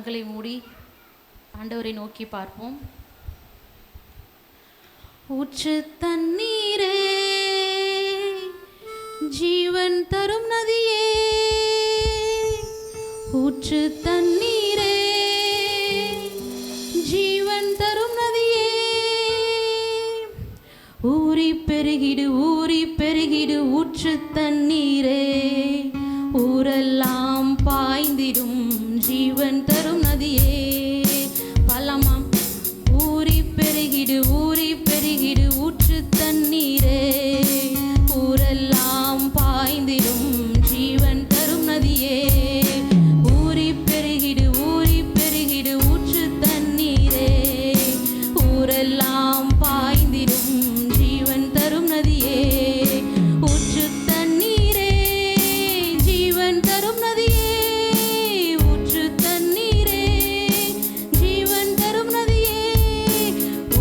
கண்களை மூடி ஆண்டவரை நோக்கி பார்ப்போம். ஊற்று தண்ணீரே, ஜீவன் தரும் நதியே, ஊற்று தண்ணீரே, ஜீவன் தரும் நதியே, ஊறி பெருகிடு ஊறி பெருகிடு ஊற்று தண்ணீரே, ஊரெல்லாம் பாய்ந்திடும் ஜீவன் தரும் நதியே. பலமாம் ஊறி பெருகிடு ஊறி பெருகிடு ஊற்று தண்ணீரே, ஊரெல்லாம் பாய்ந்திடும் ஜீவன் தரும் நதியே, ஊறி பெருகிடு ஊறி பெருகிடு ஊற்று தண்ணீரே, ஊரெல்லாம் பாய்ந்திடும் ஜீவன் தரும் நதியே, ஊற்று தண்ணீரே, ஜீவன் தரும் நதியே, ஊற்று தண்ணீரே, ஜீவன் தரும் நதியே,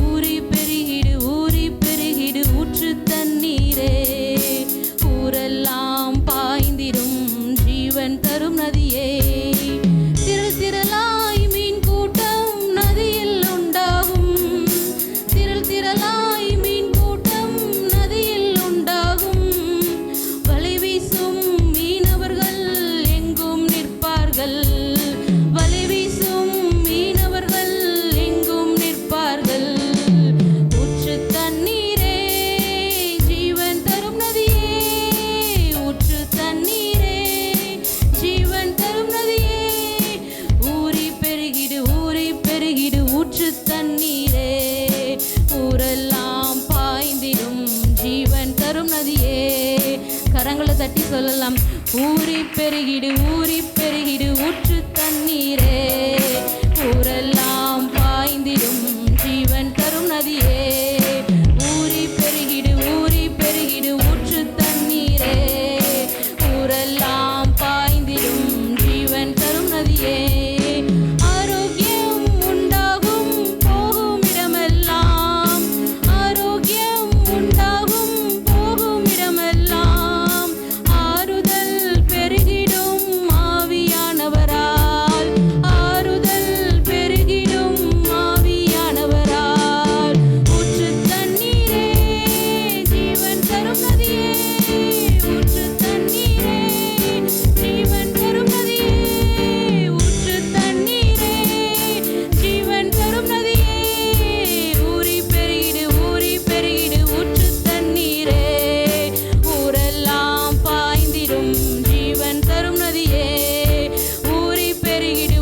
ஊறி பெருகிடு ஊற்று தண்ணீரே, ஊரெல்லாம் பாய்ந்திடும் ஜீவன் தரும் நதியே. திரள் திரளாய் மீன் கூட்டம் நதியில் உண்டாகும், திரள் திரளாய் மீன் கூட்டம் நதியில் உண்டாகும், வலை வீசும் மீனவர்கள் எங்கும் நிற்பார்கள், வலை வீசும் மீனவர்கள் எங்கும் நிற்பார்கள், ஊற்று தண்ணீரே, ஜீவன் தரும் நதியே, ஊற்று தண்ணீரே, ஜீவன் தரும் நதியே, ஊறி பெருகிடு ஊற்று தண்ணீரே, ஊரெல்லாம் பாய்ந்திடும் ஜீவன் தரும் நதியே. கரங்களை தட்டி சொல்லலாம். ஊறி பெருகிடு ஊற்று தண்ணீரே, ஊரெல்லாம் பாய்ந்திடும் ஜீவன் தரும் நதியே, ஊறி பெருகிடு ஊற்று தண்ணீரே, ஊரெல்லாம் பாய்ந்திடும் ஜீவன் தரும் நதியே. ஆரோக்கியம் உண்டாகும் போகும் இடமெல்லாம், ஆரோக்கியம் உண்டாகும் போகும் இடமெல்லாம், ஆறுதல் பெருகிடும் ஆவியானவரால், ஆறுதல் பெருகிடும் ஆவியானவரால், ஊற்று தண்ணீரே, ஜீவன் தரும் நதியே, ஊற்று தண்ணீரே, ஜீவன் தரும் நதியே, ஊற்று தண்ணீரே, ஜீவன் தரும் நதியே, ஊறி பெருகிடு ஊற்று தண்ணீரே, ஊரெல்லாம் பாய்ந்திடும் ஜீவன் தரும் நதியே, ஊறி பெருகிடு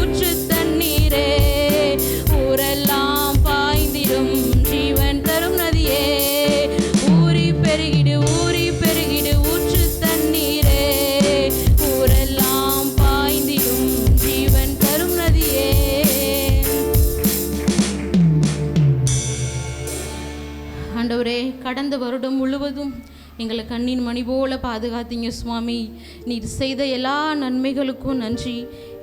ஊற்று தண்ணீரே, ஊரெல்லாம் பாய்ந்திடும் ஜீவன் தரும் நதியே, ஊறி பெருகிடு ஊற்று தண்ணீரே, ஊரெல்லாம் பாய்ந்திடும் ஜீவன் தரும் நதியே. ஆண்டவரே, கடந்த வருடம் முழுவதும் எங்களை கண்ணின் மணி போல பாதுகாத்தீங்க சுவாமி. நீர் செய்த எல்லா நன்மைகளுக்கும் நன்றி.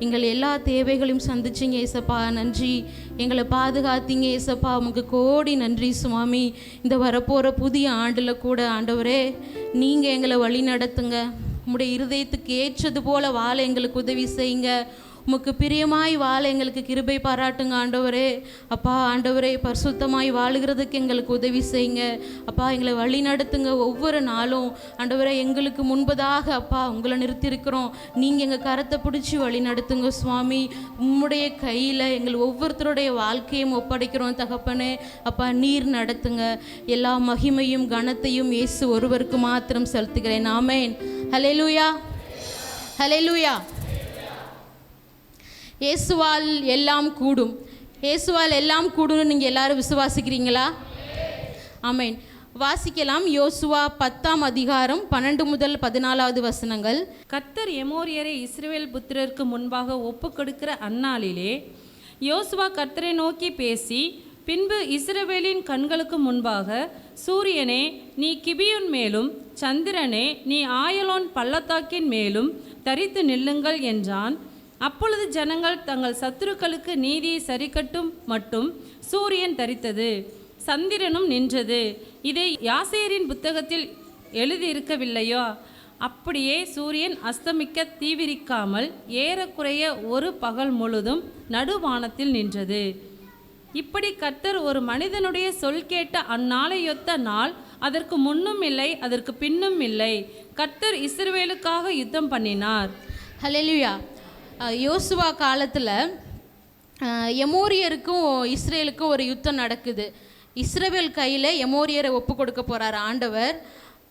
எங்கள் எல்லா தேவைகளையும் சந்திச்சிங்க ஏசப்பா, நன்றி. எங்களை பாதுகாத்தீங்க ஏசப்பா, உமக்கு கோடி நன்றி சுவாமி. இந்த வரப்போகிற புதிய ஆண்டில் கூட ஆண்டவரே, நீங்கள் எங்களை வழி நடத்துங்க. உம்முடைய இருதயத்துக்கு ஏற்றது போல வாழ எங்களுக்கு உதவி செய்யுங்க. உமக்கு பிரியமாய் வாழ எங்களுக்கு கிருபை பாராட்டுங்க ஆண்டவரே. அப்பா ஆண்டவரே, பரிசுத்தமாய் வாழுகிறதுக்கு எங்களுக்கு உதவி செய்யுங்க. அப்பா எங்களை வழி நடத்துங்க ஒவ்வொரு நாளும் ஆண்டவரே. எங்களுக்கு முன்பதாக அப்பா உங்களை நிறுத்தியிருக்கிறோம். நீங்கள் எங்கள் கரத்தை பிடிச்சி வழி நடத்துங்க சுவாமி. உம்முடைய கையில் எங்கள் ஒவ்வொருத்தருடைய வாழ்க்கையும் ஒப்படைக்கிறோம் தகப்பனே. அப்பா நீர் நடத்துங்க. எல்லா மகிமையும் கனத்தையும் இயேசு ஒருவருக்கு மாத்திரம் செலுத்துகிறேன். ஆமென். ஹல்லேலூயா, ஹல்லேலூயா. இயேசுவால் எல்லாம் கூடும். இயேசுவால் எல்லாம் கூடும்னு நீங்கள் எல்லாரும் விசுவாசிக்கிறீங்களா? ஆமென். வாசிக்கலாம். யோசுவா 10ஆம் அதிகாரம் 12 முதல் 14 வசனங்கள். கர்த்தர் எமோரியரை இஸ்ரவேல் புத்திரருக்கு முன்பாக ஒப்பு கொடுக்கிற அந்நாளிலே யோசுவா கர்த்தரை நோக்கி பேசி, பின்பு இஸ்ரவேலின் கண்களுக்கு முன்பாக, சூரியனே நீ கிபியோன் மேலும், சந்திரனே நீ ஆயலோன் பள்ளத்தாக்கின் மேலும் தரித்து நில்லுங்கள் என்றான். அப்பொழுது ஜனங்கள் தங்கள் சத்துருக்களுக்கு நீதியை சரிக்கட்டும் மட்டும் சூரியன் தரித்தது, சந்திரனும் நின்றது. இதை யாசேரின் புத்தகத்தில் எழுதியிருக்கவில்லையோ? அப்படியே சூரியன் அஸ்தமிக்க தீவிரிக்காமல் ஏறக்குறைய ஒரு பகல் முழுதும் நடுவானத்தில் நின்றது. இப்படி கர்த்தர் ஒரு மனிதனுடைய சொல் கேட்ட அந்நாளையொத்த நாள் அதற்கு முன்னும் இல்லை அதற்கு பின்னும் இல்லை. கர்த்தர் இஸ்ரவேலுக்காக யுத்தம் பண்ணினார். ஹல்லேலூயா. யோசுவா காலத்தில் எமோரியருக்கும் இஸ்ரேலுக்கும் ஒரு யுத்தம் நடக்குது. இஸ்ரவேல் கையில் எமோரியரை ஒப்பு கொடுக்க போகிறார் ஆண்டவர்.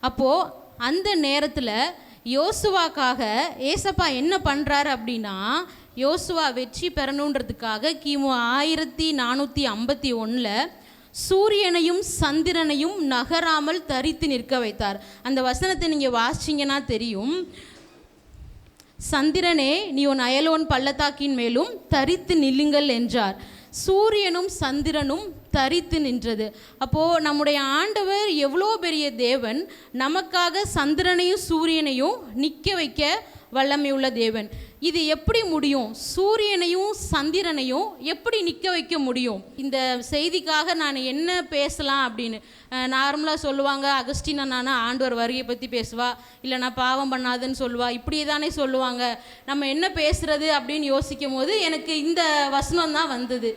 அப்போது அந்த நேரத்தில் யோசுவாக்காக ஏசப்பா என்ன பண்ணுறாரு அப்படின்னா, யோசுவா வெற்றி பெறணுன்றதுக்காக கிமு 1451 சூரியனையும் சந்திரனையும் நகராமல் தரித்து நிற்க வைத்தார். அந்த வசனத்தை நீங்கள் வாசிச்சிங்கன்னா தெரியும். சந்திரனே நீ உன் அயலோன் பள்ளத்தாக்கின் மேலும் தரித்து நில்லுங்கள் என்றார். சூரியனும் சந்திரனும் தரித்து நின்றது. அப்போது நம்முடைய ஆண்டவர் எவ்வளோ பெரிய தேவன், நமக்காக சந்திரனையும் சூரியனையும் நிற்க வைக்க வல்லமையுள்ள தேவன். இது எப்படி முடியும்? சூரியனையும் சந்திரனையும் எப்படி நிற்க வைக்க முடியும்? இந்த செய்திக்காக நான் என்ன பேசலாம் அப்படின்னு நார்மலாக சொல்லுவாங்க, அகஸ்டின் அண்ணானா ஆண்டவர் வருகை பற்றி பேசுவா, இல்லை நான் பாவம் பண்ணாதுன்னு சொல்லுவா, இப்படியே தானே சொல்லுவாங்க. நம்ம என்ன பேசுகிறது அப்படின்னு யோசிக்கும் போது எனக்கு இந்த வசனம் தான் வந்தது.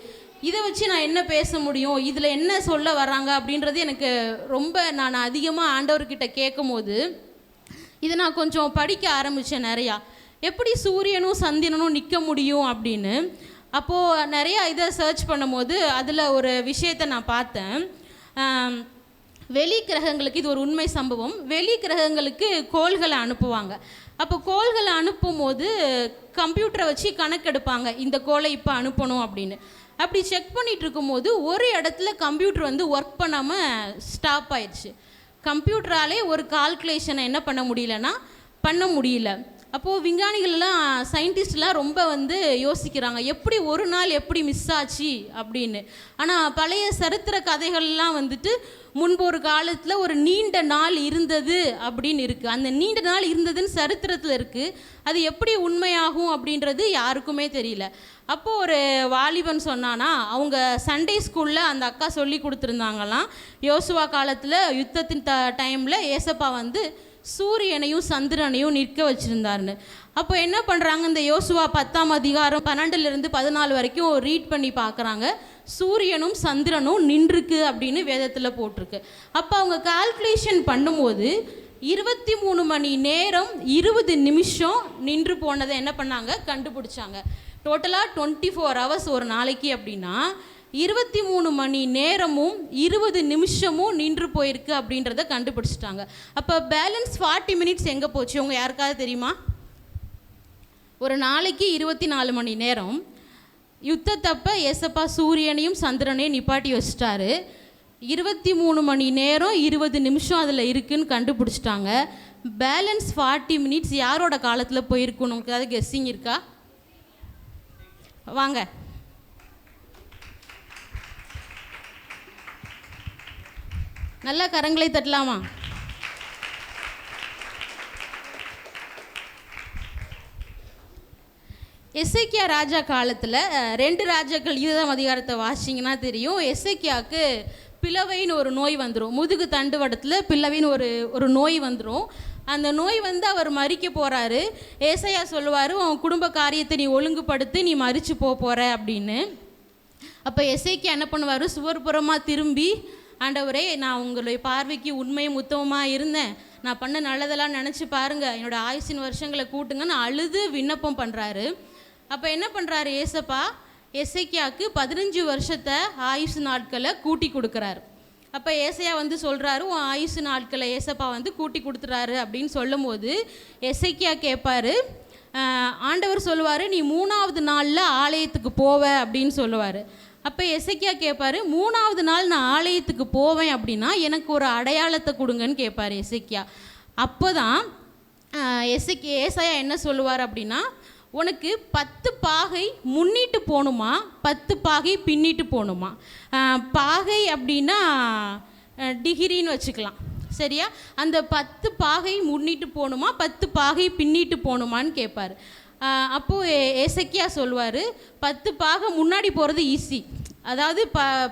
இதை வச்சு நான் என்ன பேச முடியும், இதில் என்ன சொல்ல வர்றாங்க அப்படின்றது எனக்கு ரொம்ப நான் அதிகமாக ஆண்டவர்கிட்ட கேட்கும் போது இதை நான் கொஞ்சம் படிக்க ஆரம்பித்தேன் நிறையா. எப்படி சூரியனும் சந்திரனும் நிற்க முடியும் அப்படின்னு. அப்போது நிறையா இதை சர்ச் பண்ணும்போது அதில் ஒரு விஷயத்தை நான் பார்த்தேன். வெளி கிரகங்களுக்கு, இது ஒரு உண்மை சம்பவம், வெளி கிரகங்களுக்கு கோள்களை அனுப்புவாங்க. அப்போ கோள்களை அனுப்பும் போது கம்ப்யூட்டரை வச்சு கணக்கெடுப்பாங்க, இந்த கோளை இப்போ அனுப்பணும் அப்படின்னு. அப்படி செக் பண்ணிகிட்டு இருக்கும்போது ஒரு இடத்துல கம்ப்யூட்டர் வந்து ஒர்க் பண்ணாமல் ஸ்டாப் ஆயிடுச்சு. கம்ப்யூட்டராலே ஒரு கால்குலேஷனை என்ன பண்ண முடியலன்னா பண்ண முடியல. அப்போது விஞ்ஞானிகள்லாம் சயின்டிஸ்ட்லாம் ரொம்ப வந்து யோசிக்கிறாங்க, எப்படி ஒரு நாள் எப்படி மிஸ் ஆச்சு அப்படின்னு. ஆனால் பழைய சரித்திர கதைகள்லாம் வந்துட்டு முன்பு ஒரு காலத்தில் ஒரு நீண்ட நாள் இருந்தது அப்படின்னு இருக்குது. அந்த நீண்ட நாள் இருந்ததுன்னு சரித்திரத்தில் இருக்குது. அது எப்படி உண்மையாகும் அப்படின்றது யாருக்குமே தெரியல. அப்போது ஒரு வாலிபன் சொன்னானா, அவங்க சண்டே ஸ்கூலில் அந்த அக்கா சொல்லி கொடுத்துருந்தாங்களாம், யோசுவா காலத்தில் யுத்தத்தின் டைமில் ஏசப்பா வந்து சூரியனையும் சந்திரனையும் நிற்க வச்சுருந்தாருன்னு. அப்போ என்ன பண்ணுறாங்க, இந்த யோசுவா 10ஆம் அதிகாரம் 12லேருந்து 14 வரைக்கும் ரீட் பண்ணி பார்க்குறாங்க. சூரியனும் சந்திரனும் நின்றுருக்கு அப்படின்னு வேதத்தில் போட்டிருக்கு. அப்போ அவங்க கால்குலேஷன் பண்ணும்போது 23 மணி நேரம் 20 நிமிஷம் நின்று போனதை என்ன பண்ணாங்க, கண்டுபிடிச்சாங்க. டோட்டலாக 24 ஹவர்ஸ் ஒரு நாளைக்கு அப்படின்னா 23 மணி நேரமும் 20 நிமிஷமும் நின்று போயிருக்கு அப்படின்றத கண்டுபிடிச்சிட்டாங்க. அப்போ பேலன்ஸ் 40 மினிட்ஸ் எங்கே போச்சு உங்க யாருக்காவது தெரியுமா? ஒரு நாளைக்கு 24 மணி நேரம் யுத்தத்தப்ப ஏசப்பா சூரியனையும் சந்திரனையும் நிப்பாட்டி வச்சிட்டாரு. 23 மணி நேரம் 20 நிமிஷம் அதில் இருக்குன்னு கண்டுபிடிச்சிட்டாங்க. பேலன்ஸ் 40 மினிட்ஸ் யாரோட காலத்தில் போயிருக்குன்னு உங்களுக்கு ஏதாவது கெஸ்ஸிங் இருக்கா? வாங்க. நல்லா கரங்களை தட்டலாமா? எசேக்கியா ராஜா காலத்தில் 2 ராஜாக்கள் 20ஆம் அதிகாரத்தை வாசிச்சிங்கன்னா தெரியும். எசேக்கியாவுக்கு பிளவைன்னு ஒரு நோய் வந்துடும். முதுகு தண்டுவடத்தில் பிளவின்னு ஒரு நோய் வந்துடும். அந்த நோய் வந்து அவர் மரிக்க போகிறாரு. ஏசாயா சொல்லுவார், உன் குடும்ப காரியத்தை நீ ஒழுங்குபடுத்தி நீ மரித்து போகிற அப்படின்னு. அப்போ எசேக்கியா என்ன பண்ணுவார், சுவர்புறமாக திரும்பி, ஆண்டவரே நான் உங்களுடைய பார்வைக்கு உண்மையும் உத்தமமாக இருந்தேன், நான் பண்ண நல்லதெல்லாம் நினச்சி பாருங்கள், என்னோடய ஆயுசின் வருஷங்களை கூட்டுங்கன்னு அழுது விண்ணப்பம் பண்ணுறாரு. அப்போ என்ன பண்ணுறாரு ஏசப்பா, எசேக்கியாவுக்கு 15 வருஷத்தை ஆயுசு நாட்களை கூட்டி கொடுக்குறாரு. அப்போ ஏசையா வந்து சொல்கிறாரு, உன் ஆயுசு நாட்களை ஏசப்பா வந்து கூட்டி கொடுத்துறாரு அப்படின்னு சொல்லும் போது எசேக்கியா கேட்பார். ஆண்டவர் சொல்லுவார், நீ 3ஆவது நாளில் ஆலயத்துக்கு போவ அப்படின்னு சொல்லுவார். அப்போ எசேக்கியா கேட்பார், 3ஆவது நாள் நான் ஆலயத்துக்கு போவேன் அப்படின்னா எனக்கு ஒரு அடையாளத்தை கொடுங்கன்னு கேட்பார் எசேக்கியா. அப்போ தான் ஏசாயா என்ன சொல்லுவார் அப்படின்னா, உனக்கு 10 பாகை முன்னிட்டு போகணுமா 10 பாகை பின்னிட்டு போகணுமா? பாகை அப்படின்னா டிகிரின்னு வச்சுக்கலாம், சரியா? அந்த 10 பாகை முன்னிட்டு போகணுமா 10 பாகை பின்னிட்டு போகணுமான்னு கேட்பார். அப்போது எசேக்கியா சொல்லுவார், 10 பாகை முன்னாடி போகிறது ஈஸி, அதாவது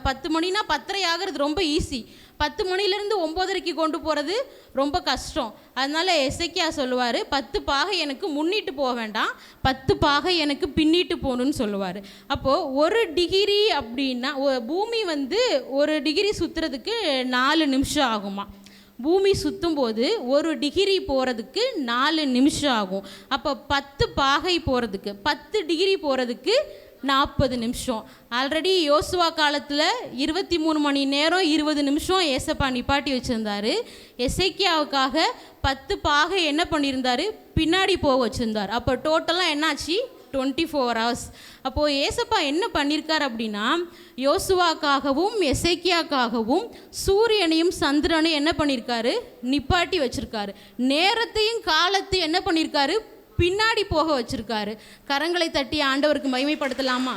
10 மணினா 10:30 ஆகிறது ரொம்ப ஈஸி. 10 மணிலேருந்து 9:30 கொண்டு போகிறது ரொம்ப கஷ்டம். அதனால் எசேக்கியா சொல்லுவார், 10 பாகை எனக்கு முன்னிட்டு போக வேண்டாம், 10 பாகை எனக்கு பின்னிட்டு போகணுன்னு சொல்லுவார். அப்போது 1 டிகிரி அப்படின்னா பூமி வந்து 1 டிகிரி சுற்றுறதுக்கு 4 நிமிஷம் ஆகுமா. பூமி சுற்றும் போது 1 டிகிரி போகிறதுக்கு 4 நிமிஷம் ஆகும். அப்போ 10 பாகை போகிறதுக்கு 10 டிகிரி போகிறதுக்கு 40 நிமிஷம். ஆல்ரெடி யோசுவா காலத்தில் 23 மணி நேரம் 20 நிமிஷம் ஏசப்பா நிப்பாட்டி வச்சுருந்தார். எசேக்கியாவுக்காக 10 பாகை என்ன பண்ணியிருந்தார், பின்னாடி போக வச்சுருந்தார். அப்போ டோட்டலாக என்னாச்சு, 24 hours. அப்போது ஏசப்பா என்ன பண்ணியிருக்கார் அப்படின்னா, யோசுவாக்காகவும் எசேக்கியாக்காகவும் சூரியனையும் சந்திரனையும் என்ன பண்ணியிருக்காரு, நிப்பாட்டி வச்சுருக்காரு. நேரத்தையும் காலத்தையும் என்ன பண்ணியிருக்காரு, பின்னாடி போக வச்சுருக்காரு. கரங்களை தட்டி ஆண்டவருக்கு மகிமைப்படுத்தலாமா?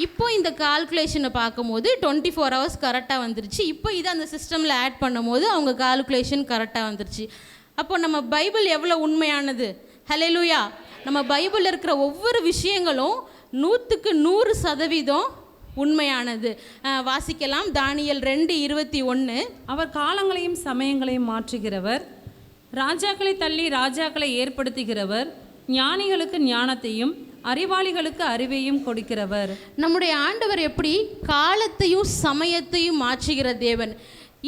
இப்போ இந்த கால்குலேஷனை பார்க்கும்போது 24 hours கரெக்டாக வந்துருச்சு. இப்போ இதை அந்த சிஸ்டமில் ஆட் பண்ணும் போது அவங்க கால்குலேஷன் கரெக்டாக வந்துருச்சு. அப்போ நம்ம பைபிள் எவ்வளோ உண்மையானது. ஹல்லேலூயா. நம்ம பைபிளில் இருக்கிற ஒவ்வொரு விஷயங்களும் 100க்கு 100% உண்மையானது. வாசிக்கலாம். தானியேல் 2:21. அவர் காலங்களையும் சமயங்களையும் மாற்றுகிறவர், ராஜாக்களை தள்ளி ராஜாக்களை ஏற்படுத்துகிறவர், ஞானிகளுக்கு ஞானத்தையும் அறிவாளிகளுக்கு அறிவையும் கொடுக்கிறவர். நம்முடைய ஆண்டவர் எப்படி காலத்தையும் சமயத்தையும் மாற்றுகிற தேவன்.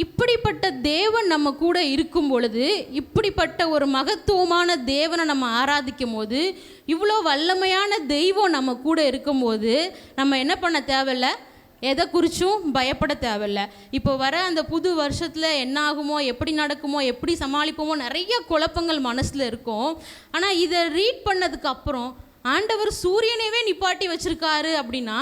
இப்படிப்பட்ட தேவன் நம்ம கூட இருக்கும் பொழுது, இப்படிப்பட்ட ஒரு மகத்துவமான தேவனை நம்ம ஆராதிக்கும் போது, இவ்வளோ வல்லமையான தெய்வம் நம்ம கூட இருக்கும்போது நம்ம என்ன பண்ண தேவையில்ல, எதை குறித்தும் பயப்பட தேவையில்லை. இப்போ வர அந்த புது வருஷத்தில் என்ன ஆகுமோ, எப்படி நடக்குமோ, எப்படி சமாளிப்போமோ, நிறைய குழப்பங்கள் மனசில் இருக்கும். ஆனால் இதை ரீட் பண்ணதுக்கு அப்புறம் ஆண்டவர் சூரியனவே நிப்பாட்டி வச்சுருக்காரு அப்படின்னா,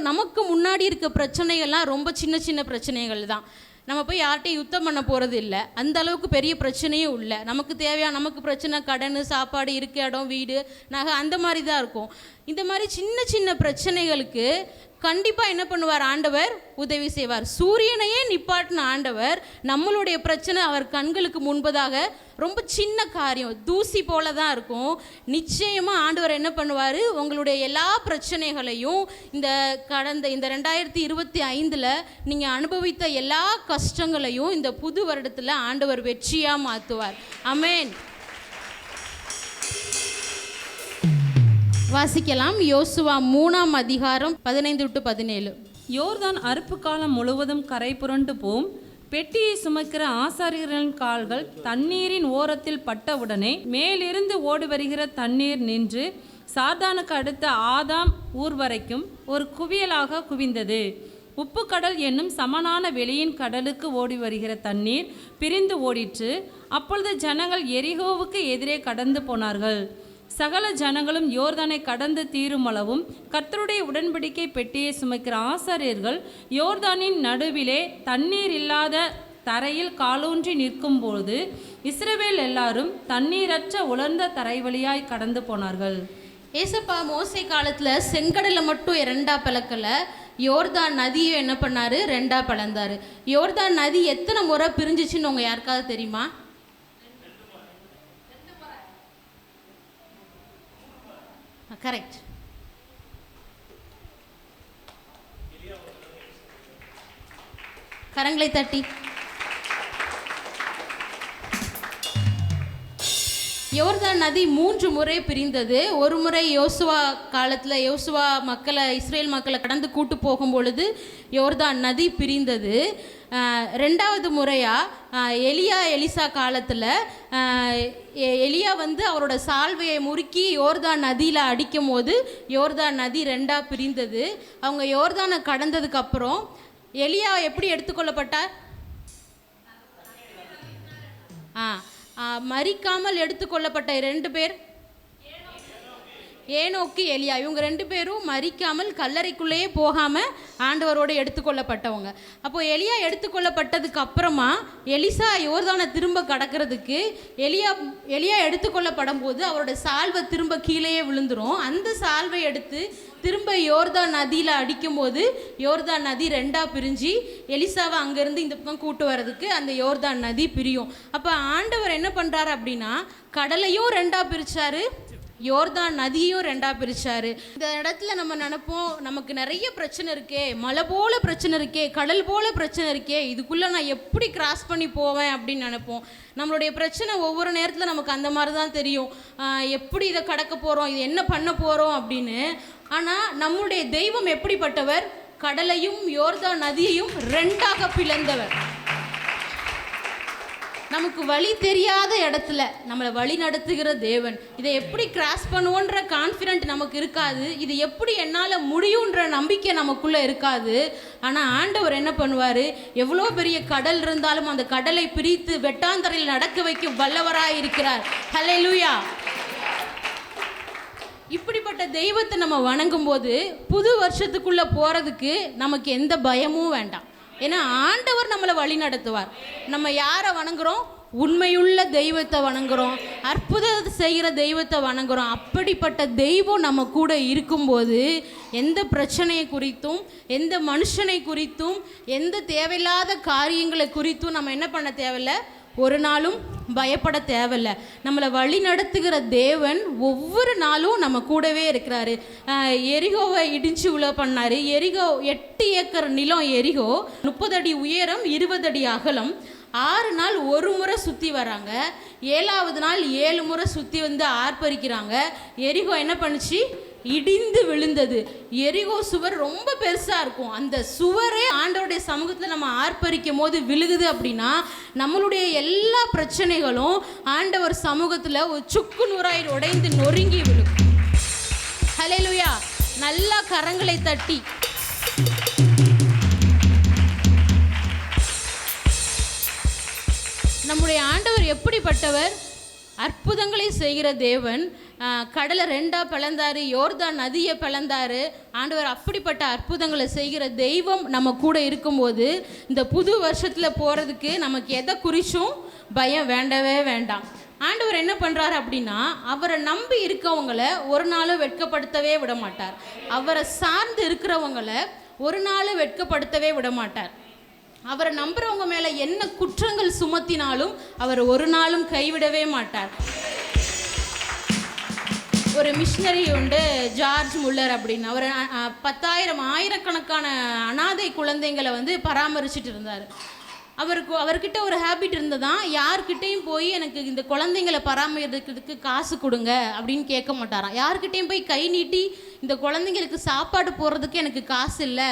நமக்கு முன்னாடி இருக்க பிரச்சனைகள்லாம் ரொம்ப சின்ன சின்ன பிரச்சனைகள் தான். நம்ம போய் யார்கிட்டையும் யுத்தம் பண்ண போகிறது இல்லை, அந்த அளவுக்கு பெரிய பிரச்சனையும் இல்லை. நமக்கு தேவையான நமக்கு பிரச்சனை கடன், சாப்பாடு, இருக்க இடம், வீடு, நகை, அந்த மாதிரி தான் இருக்கும். இந்த மாதிரி சின்ன சின்ன பிரச்சனைகளுக்கு கண்டிப்பாக என்ன பண்ணுவார், ஆண்டவர் உதவி செய்வார். சூரியனையே நிப்பாட்டின ஆண்டவர் நம்மளுடைய பிரச்சனை அவர் கண்களுக்கு முன்பதாக ரொம்ப சின்ன காரியம், தூசி போல தான் இருக்கும். நிச்சயமாக ஆண்டவர் என்ன பண்ணுவார், உங்களுடைய எல்லா பிரச்சனைகளையும் இந்த 2025 நீங்கள் அனுபவித்த எல்லா கஷ்டங்களையும் இந்த புது வருடத்தில் ஆண்டவர் வெற்றியாக மாற்றுவார். ஆமென். வாசிக்கலாம். யோசுவா 3:15-17. யோர்தான் அறுப்பு காலம் முழுவதும் கரை புரண்டு போம். பெட்டியை சுமக்கிற ஆசாரியர்களின் கால்கள் தண்ணீரின் ஓரத்தில் பட்டவுடனே மேலிருந்து ஓடி வருகிற தண்ணீர் நின்று சாத்தானுக்கு அடுத்த ஆதாம் ஊர் வரைக்கும் ஒரு குவியலாக குவிந்தது. உப்பு கடல் என்னும் சமனான வெளியின் கடலுக்கு ஓடி வருகிற தண்ணீர் பிரிந்து ஓடிற்று. அப்பொழுது ஜனங்கள் எரிகோவுக்கு எதிரே கடந்து போனார்கள். சகல ஜனங்களும் யோர்தானை கடந்து தீருமளவும் கர்த்தருடைய உடன்படிக்கை பெட்டியை சுமக்கிற ஆசாரியர்கள் யோர்தானின் நடுவிலே தண்ணீர் இல்லாத தரையில் காலூன்றி நிற்கும்போது இஸ்ரவேல் எல்லாரும் தண்ணீரற்ற உலர்ந்த தரை வழியாய் கடந்து போனார்கள். ஏசப்பா மோசே காலத்தில் செங்கடலை மட்டும் 2 பிளக்கலை, யோர்தான் நதியை என்ன பண்ணார், 2 பிளந்தார். யோர்தான் நதி எத்தனை முறை பிரிஞ்சிச்சுன்னு உங்கள் யாருக்காவது தெரியுமா? கரெக்ட். கரங்களை தட்டி. யோர்தான் நதி 3 முறை பிரிந்தது. ஒரு முறை யோசுவா காலத்தில் யோசுவா இஸ்ரேல் மக்களை கடந்து கூட்டு போகும் பொழுது யோர்தான் நதி பிரிந்தது. 2வது முறையாக எலிசா காலத்தில் எலியா அவரோட சால்வையை முறுக்கி யோர்தான் நதியில் அடிக்கும் போது யோர்தான் நதி 2ஆக பிரிந்தது. அவங்க யோர்தானை கடந்ததுக்கப்புறம் எலியா எப்படி எடுத்துக்கொள்ளப்பட்டார்? மரிக்காமல் எடுத்துக்கொள்ளப்பட்ட 2 பேர் ஏனோக்கு, எலியா. இவங்க 2 பேரும் மரிக்காமல் கல்லறைக்குள்ளேயே போகாமல் ஆண்டவரோடு எடுத்துக்கொள்ளப்பட்டவங்க. அப்போ எலியா எடுத்துக்கொள்ளப்பட்டதுக்கு அப்புறமா எலிசா யோர்தானை திரும்ப கடக்கிறதுக்கு எலியா எடுத்துக்கொள்ளப்படும் போது அவரோட சால்வை திரும்ப கீழேயே விழுந்துரும். அந்த சால்வை எடுத்து திரும்ப யோர்தான் நதியில் அடிக்கும்போது யோர்தான் நதி 2ஆக பிரிஞ்சு எலிசாவை அங்கேருந்து இந்த பக்கம் கூட்டு வர்றதுக்கு அந்த யோர்தான் நதி பிரியும். அப்போ ஆண்டவர் என்ன பண்ணுறாரு அப்படின்னா, கடலையும் 2ஆக பிரித்தார், யோர்தான் நதியும் ரெண்டா பிரிச்சாரு. இந்த இடத்துல நம்ம நினைப்போம், நமக்கு நிறைய பிரச்சனை இருக்கே, மலை போல பிரச்சனை இருக்கே, கடல் போல பிரச்சனை இருக்கே, இதுக்குள்ள நான் எப்படி கிராஸ் பண்ணி போவேன் அப்படின்னு நினைப்போம். நம்மளுடைய பிரச்சனை ஒவ்வொரு நேரத்தில் நமக்கு அந்த மாதிரி தான் தெரியும், எப்படி இதை கடக்க போகிறோம், இது என்ன பண்ண போகிறோம் அப்படின்னு. ஆனால் நம்முடைய தெய்வம் எப்படிப்பட்டவர்? கடலையும் யோர்தான் நதியையும் ரெண்டாக பிளந்தவர். நமக்கு வழி தெரியாத இடத்துல நம்மளை வழி நடத்துகிற தேவன். இதை எப்படி கிராஸ் பண்ணுவோன்ற கான்ஃபிடென்ட் நமக்கு இருக்காது, இது எப்படி என்னால் முடியுன்ற நம்பிக்கை நமக்குள்ளே இருக்காது. ஆனால் ஆண்டவர் என்ன பண்ணுவார்? எவ்வளோ பெரிய கடல் இருந்தாலும் அந்த கடலை பிரித்து வெட்டாந்தரையில் நடக்க வைக்க வல்லவராக இருக்கிறார். ஹல்லேலூயா! இப்படிப்பட்ட தெய்வத்தை நம்ம வணங்கும் போது புது வருஷத்துக்குள்ளே போகிறதுக்கு நமக்கு எந்த பயமும் வேண்டாம். ஏன்னா ஆண்டவர் நம்மளை வழி நடத்துவார். நம்ம யாரை வணங்குறோம்? உண்மையுள்ள தெய்வத்தை வணங்குறோம், அற்புதத்தை செய்கிற தெய்வத்தை வணங்குறோம். அப்படிப்பட்ட தெய்வம் நம்ம கூட இருக்கும்போது எந்த பிரச்சனையை குறித்தும், எந்த மனுஷனை குறித்தும், எந்த தேவையில்லாத காரியங்களை குறித்தும் நம்ம என்ன பண்ண தேவையில்லை, ஒரு நாளும் பயப்பட தேவையில்லை. நம்மளை வழி நடத்துகிற தேவன் ஒவ்வொரு நாளும் நம்ம கூடவே இருக்கிறாரு. எரிகோவை இடிஞ்சு உள்ள பண்ணார். எரிகோ 8 ஏக்கர் நிலம். எரிகோ 30 அடி உயரம், 20 அடி அகலம். 6 நாள் ஒரு முறை சுற்றி வராங்க. 7ஆவது நாள் 7 முறை சுற்றி வந்து ஆர்ப்பரிக்கிறாங்க. எரிகோ என்ன பண்ணுச்சு? இடிந்து விழுந்தது. எரிகோ சுவர் ரொம்ப பெருசாக இருக்கும். அந்த சுவரே ஆண்டவருடைய சமூகத்தில் நம்ம ஆர்ப்பரிக்கும் போது விழுகுது அப்படின்னா நம்மளுடைய எல்லா பிரச்சனைகளும் ஆண்டவர் சமூகத்தில் ஒரு சுக்கு நூறாய் உடைந்து நொறுங்கி விழும். ஹல்லேலூயா! நல்லா கரங்களை தட்டி நம்முடைய ஆண்டவர் எப்படிப்பட்டவர்? அற்புதங்களை செய்கிற தேவன். கடலை 2ஆக பிளந்தார், யோர்தான் நதியை பிளந்தார். ஆண்டவர் அப்படிப்பட்ட அற்புதங்களை செய்கிற தெய்வம் நம்ம கூட இருக்கும்போது இந்த புது வருஷத்தில் போகிறதுக்கு நமக்கு எதை குறிச்சும் பயம் வேண்டவே வேண்டாம். ஆண்டவர் என்ன பண்ணுறாரு அப்படின்னா, அவரை நம்பி இருக்கவங்களை ஒரு நாளும் வெட்கப்படுத்தவே விட மாட்டார். அவரை சார்ந்து இருக்கிறவங்களை ஒரு நாளும் வெட்கப்படுத்தவே விட மாட்டார். அவரை நம்புறவங்க மேலே என்ன குற்றங்கள் சுமத்தினாலும் அவர் ஒரு நாளும் கைவிடவே மாட்டார். ஒரு மிஷினரி உண்டு, ஜார்ஜ் முல்லர் அப்படின்னு. அவர் 10,000 ஆயிரக்கணக்கான அனாதை குழந்தைங்களை வந்து பராமரிச்சுட்டு இருந்தார். அவர்கிட்ட ஒரு ஹேபிட் இருந்ததான், யார்கிட்டையும் போய் எனக்கு இந்த குழந்தைங்களை பராமரிக்கிறதுக்கு காசு கொடுங்க அப்படின்னு கேட்க மாட்டாராம். யார்கிட்டையும் போய் கை நீட்டி இந்த குழந்தைங்களுக்கு சாப்பாடு போடுறதுக்கு எனக்கு காசு இல்லை,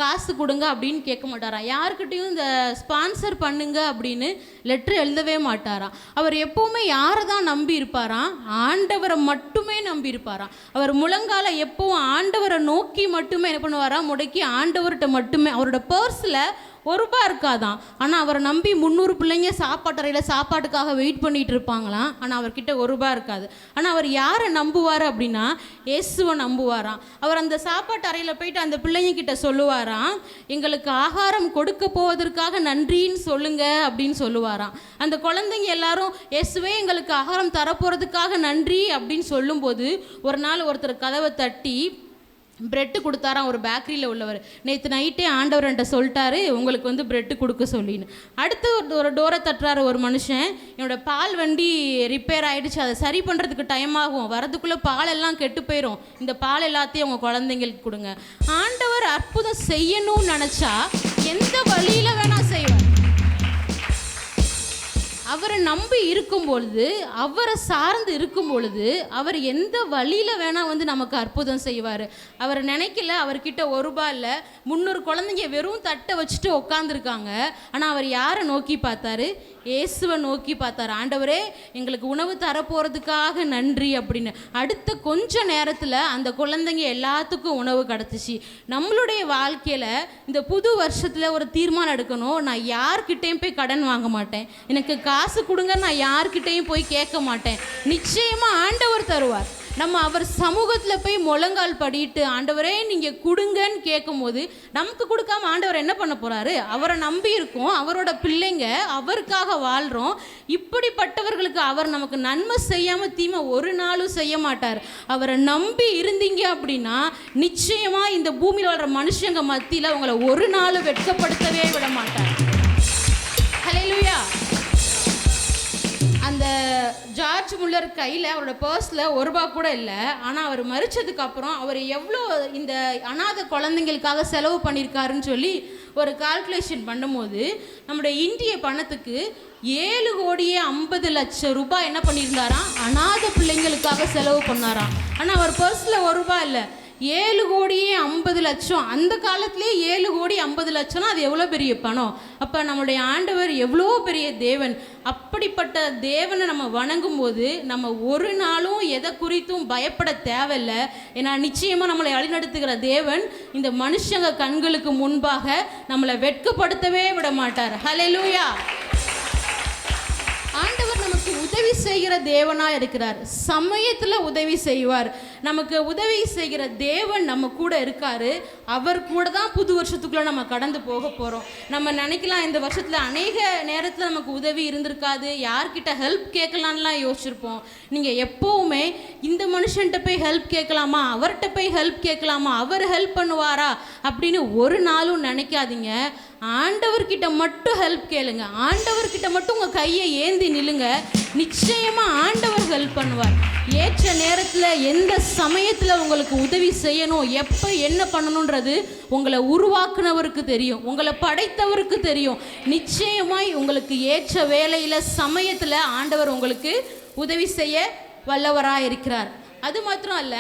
காசு கொடுங்க அப்படின்னு கேட்க மாட்டாராம். யார்கிட்டையும் இந்த ஸ்பான்சர் பண்ணுங்க அப்படின்னு லெட்ரு எழுதவே மாட்டாராம். அவர் எப்போவுமே யாரை தான் நம்பி இருப்பாராம்? ஆண்டவரை மட்டுமே நம்பி இருப்பாராம். அவர் முழங்கால எப்பவும் ஆண்டவரை நோக்கி மட்டுமே என்ன பண்ணுவாராம்? முடக்கி ஆண்டவர்கிட்ட மட்டுமே. அவரோட பர்ஸில் ₹1 இருக்காதான். ஆனால் அவரை நம்பி 300 பிள்ளைங்க சாப்பாட்டறையில் சாப்பாட்டுக்காக வெயிட் பண்ணிகிட்டு இருப்பாங்களாம். ஆனால் அவர்கிட்ட ₹1 இருக்காது. ஆனால் அவர் யாரை நம்புவார் அப்படின்னா இயேசுவை நம்புவாராம். அவர் அந்த சாப்பாட்டு அறையில் போயிட்டு அந்த பிள்ளைங்க கிட்ட சொல்லுவாராம், எங்களுக்கு ஆகாரம் கொடுக்க போவதற்காக நன்றின்னு சொல்லுங்க அப்படின்னு சொல்லுவாராம். அந்த குழந்தைங்க எல்லாரும் இயேசுவே எங்களுக்கு ஆகாரம் தரப்போகிறதுக்காக நன்றி அப்படின்னு சொல்லும்போது ஒரு நாள் ஒருத்தர் கதவை தட்டி பிரெட்டு கொடுத்தாராம். ஒரு பேக்கரியில் உள்ளவர், நேற்று நைட்டே ஆண்டவர் என்கிட்ட சொல்லிட்டாரு உங்களுக்கு வந்து பிரெட்டு கொடுக்க சொல்லின்னு. அடுத்து ஒரு டோரை தட்டுறாரு ஒரு மனுஷன், என்னோட பால் வண்டி ரிப்பேர் ஆகிடுச்சு, அதை சரி பண்ணுறதுக்கு டைம் ஆகும், வரதுக்குள்ளே பால் எல்லாம் கெட்டு போயிடும், இந்த பால் எல்லாத்தையும் உங்கள் குழந்தைங்களுக்கு கொடுங்க. ஆண்டவர் அற்புதம் செய்யணும்னு நினச்சா எந்த வழியில் வேணால் செய்வார். அவரை நம்பி இருக்கும் பொழுது, அவரை சார்ந்து இருக்கும் பொழுது அவர் எந்த வழியில் வேணால் வந்து நமக்கு அற்புதம் செய்வார். அவர் நினைக்கல அவர்கிட்ட ₹1 இல்லை, 300 குழந்தைங்க வெறும் தட்டை வச்சுட்டு உட்காந்துருக்காங்க. ஆனால் அவர் யாரை நோக்கி பார்த்தாரு? இயேசுவை நோக்கி பார்த்தார். ஆண்டவரே எங்களுக்கு உணவு தரப்போகிறதுக்காக நன்றி அப்படின்னு. அடுத்த கொஞ்ச நேரத்தில் அந்த குழந்தைங்க எல்லாத்துக்கும் உணவு கிடச்சிச்சு. நம்மளுடைய வாழ்க்கையில் இந்த புது வருஷத்தில் ஒரு தீர்மானம் எடுக்கணும், நான் யார்கிட்டையும் போய் கடன் வாங்க மாட்டேன், எனக்கு காசு கொடுங்க நான் யார்கிட்டையும் போய் கேட்க மாட்டேன். நிச்சயமாக ஆண்டவர் தருவார். நம்ம அவர் சமூகத்தில் போய் முழங்கால் படிட்டு ஆண்டவரே நீங்கள் கொடுங்கன்னு கேட்கும் போது நமக்கு கொடுக்காம ஆண்டவர் என்ன பண்ண போகிறாரு? அவரை நம்பி இருக்கோம், அவரோட பிள்ளைங்க, அவருக்காக வாழ்கிறோம். இப்படிப்பட்டவர்களுக்கு அவர் நமக்கு நன்மை செய்யாமல் தீமை ஒரு நாளும் செய்ய மாட்டார். அவரை நம்பி இருந்தீங்க அப்படின்னா நிச்சயமாக இந்த பூமியில் வளர்கிற மனுஷங்க மத்தியில் உங்களை ஒரு நாளும் வெட்கப்படுத்தவே விட மாட்டார். ஹல்லேலூயா! அந்த ஜார்ஜ் ஜார்ஜ் முல்லர் கையில் அவரோட பர்ஸில் ₹1 கூட இல்லை. ஆனால் அவர் மரிச்சதுக்கு அப்புறம் அவர் எவ்வளோ இந்த அநாத குழந்தைங்களுக்காக செலவு பண்ணியிருக்காருன்னு சொல்லி ஒரு கால்குலேஷன் பண்ணும்போது நம்முடைய இந்திய பணத்துக்கு ₹7,50,00,000 என்ன பண்ணியிருந்தாராம், அநாத பிள்ளைங்களுக்காக செலவு பண்ணாராம். ஆனால் அவர் பர்ஸில் ₹1 இல்லை, ₹7,50,00,000. அந்த காலத்திலே ₹7,50,00,000 அது எவ்வளோ பெரிய பணம். அப்போ நம்மளுடைய ஆண்டவர் எவ்வளோ பெரிய தேவன். அப்படிப்பட்ட தேவனை நம்ம வணங்கும் போது நம்ம ஒரு நாளும் எதை குறித்தும் பயப்பட தேவையில்லை. ஏன்னா நிச்சயமாக நம்மளை வழிநடத்துகிற தேவன் இந்த மனுஷங்க கண்களுக்கு முன்பாக நம்மளை வெட்கப்படுத்தவே விட மாட்டார். ஹல்லேலூயா. ஆண்டவர் நமக்கு உதவி செய்கிற தேவனாக இருக்கிறார். சமயத்தில் உதவி செய்வார். நமக்கு உதவி செய்கிற தேவன் நம்ம கூட இருக்காரு. அவர் கூட தான் புது வருஷத்துக்குள்ளே நம்ம கடந்து போக போகிறோம். நம்ம நினைக்கலாம் இந்த வருஷத்தில் அநேக நேரத்தில் நமக்கு உதவி இருந்திருக்காது, யார்கிட்ட ஹெல்ப் கேட்கலான்லாம் யோசிச்சிருப்போம். நீங்கள் எப்போவுமே இந்த மனுஷன்கிட்ட போய் ஹெல்ப் கேட்கலாமா, அவர்கிட்ட போய் ஹெல்ப் கேட்கலாமா, அவர் ஹெல்ப் பண்ணுவாரா அப்படின்னு ஒரு நாளும் நினைக்காதீங்க. ஆண்டவர்கிட்ட மட்டும் ஹெல்ப் கேளுங்க. ஆண்டவர்கிட்ட மட்டும் உங்கள் கையை ஏந்தி நில்லுங்க. நிச்சயமாக ஆண்டவர் ஹெல்ப் பண்ணுவார். ஏற்ற நேரத்தில் எந்த சமயத்தில் உங்களுக்கு உதவி செய்யணும், எப்போ என்ன பண்ணணுன்றது உங்களை உருவாக்குனவருக்கு தெரியும், உங்களை படைத்தவருக்கு தெரியும். நிச்சயமாய் உங்களுக்கு ஏற்ற வேலையில் சமயத்தில் ஆண்டவர் உங்களுக்கு உதவி செய்ய வல்லவராக இருக்கிறார். அது மாத்திரம் அல்ல,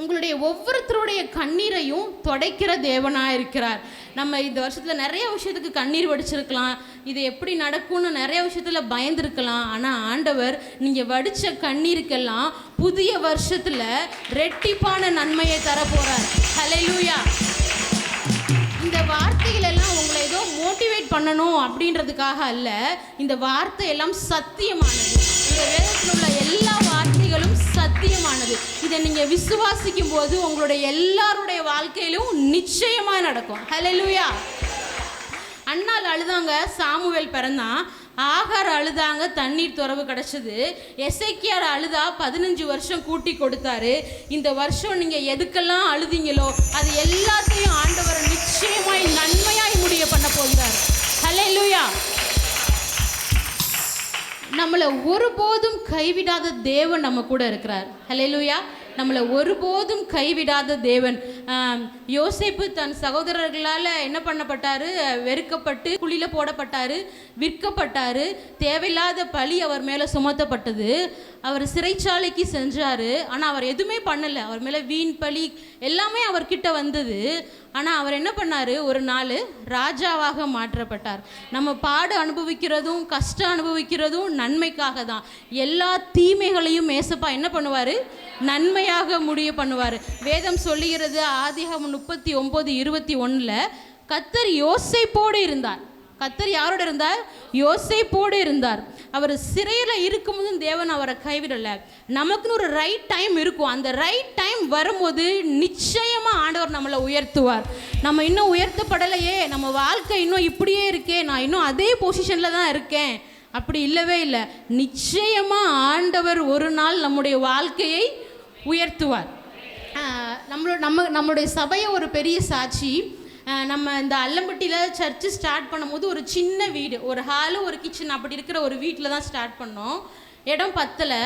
உங்களுடைய ஒவ்வொருத்தருடைய கண்ணீரையும் துடைக்கிற தேவனாக இருக்கிறார். நம்ம இந்த வருஷத்தில் நிறைய விஷயத்துக்கு கண்ணீர் வடிச்சிருக்கலாம், இது எப்படி நடக்கும்னு நிறைய விஷயத்தில் பயந்துருக்கலாம். ஆனால் ஆண்டவர் நீங்கள் வடித்த கண்ணீருக்கெல்லாம் புதிய வருஷத்தில் ரெட்டிப்பான நன்மையை தரப்போகிறார். ஹல்லேலூயா. இந்த வார்த்தைகள் எல்லாம் உங்களை ஏதோ மோட்டிவேட் பண்ணணும் அப்படின்றதுக்காக அல்ல. இந்த வார்த்தை எல்லாம் சத்தியமானது. இந்த வேதத்தில் உள்ள எல்லா வார்த்தைகளும் சத்தியமானது. இதை நீங்கள் விசுவாசிக்கும் போது உங்களுடைய எல்லாருடைய வாழ்க்கையிலும் நிச்சயமாக நடக்கும். ஹல்லேலூயா. அண்ணால் அழுதாங்க, சாமுவேல் பிறந்தான். ஆகார் அழுதாங்க, தண்ணீர் துறவு கிடச்சிது. எசேக்கியார் அழுதா 15 வருஷம் கூட்டி கொடுத்தாரு. இந்த வருஷம் நீங்கள் எதுக்கெல்லாம் அழுதிங்களோ அது எல்லாத்தையும் ஆண்டவர் நிச்சயமாய் நன்மையாய் முடிய பண்ண போகிறார். ஹல்லேலூயா. நம்மளை ஒருபோதும் கைவிடாத தேவன் நம்ம கூட இருக்கிறார். ஹல்லேலூயா. நம்மளை ஒருபோதும் கைவிடாத தேவன். யோசேப்பு தன் சகோதரர்களால் என்ன பண்ணப்பட்டார், வெறுக்கப்பட்டு குழியில் போடப்பட்டார், விற்கப்பட்டார். தேவையில்லாத பழி அவர் மேலே சுமத்தப்பட்டது. அவர் சிறைச்சாலைக்கு செஞ்சார். ஆனால் அவர் எதுவுமே பண்ணலை. அவர் மேலே வீண் பழி எல்லாமே அவர்கிட்ட வந்தது. ஆனால் அவர் என்ன பண்ணார், ஒரு நாள் ராஜாவாக மாற்றப்பட்டார். நம்ம பாடு அனுபவிக்கிறதும் கஷ்டம் அனுபவிக்கிறதும் நன்மைக்காக தான். எல்லா தீமைகளையும் ஏசப்பா என்ன பண்ணுவார், நன்மையாக முடிய பண்ணுவார். வேதம் சொல்லுகிறது ஆதியாகமம் 39:21 கர்த்தர் யோசேப்போடு இருந்தார். கர்த்தர் யாரோடு இருந்தார், யோசேப்போடு இருந்தார். அவர் சிறையில் இருக்கும்போதும் தேவன் அவரை கைவிடலை. நமக்குன்னு ஒரு ரைட் டைம் இருக்கும். அந்த ரைட் டைம் வரும்போது நிச்சயமாக ஆண்டவர் நம்மளை உயர்த்துவார். நம்ம இன்னும் உயர்த்தப்படலையே, நம்ம வாழ்க்கை இன்னும் இப்படியே இருக்கே, நான் இன்னும் அதே பொசிஷனில் தான் இருக்கேன், அப்படி இல்லவே இல்லை. நிச்சயமாக ஆண்டவர் ஒரு நாள் நம்முடைய வாழ்க்கையை உயர்த்துவார். நம்மளுடைய சபையை ஒரு பெரிய சாட்சி. நம்ம இந்த அல்லம்பட்டியில் சர்ச்சு ஸ்டார்ட் பண்ணும்போது ஒரு சின்ன வீடு, ஒரு ஹாலு ஒரு கிச்சன் அப்படி இருக்கிற ஒரு வீட்டில் தான் ஸ்டார்ட் பண்ணோம். இடம் பத்தலை.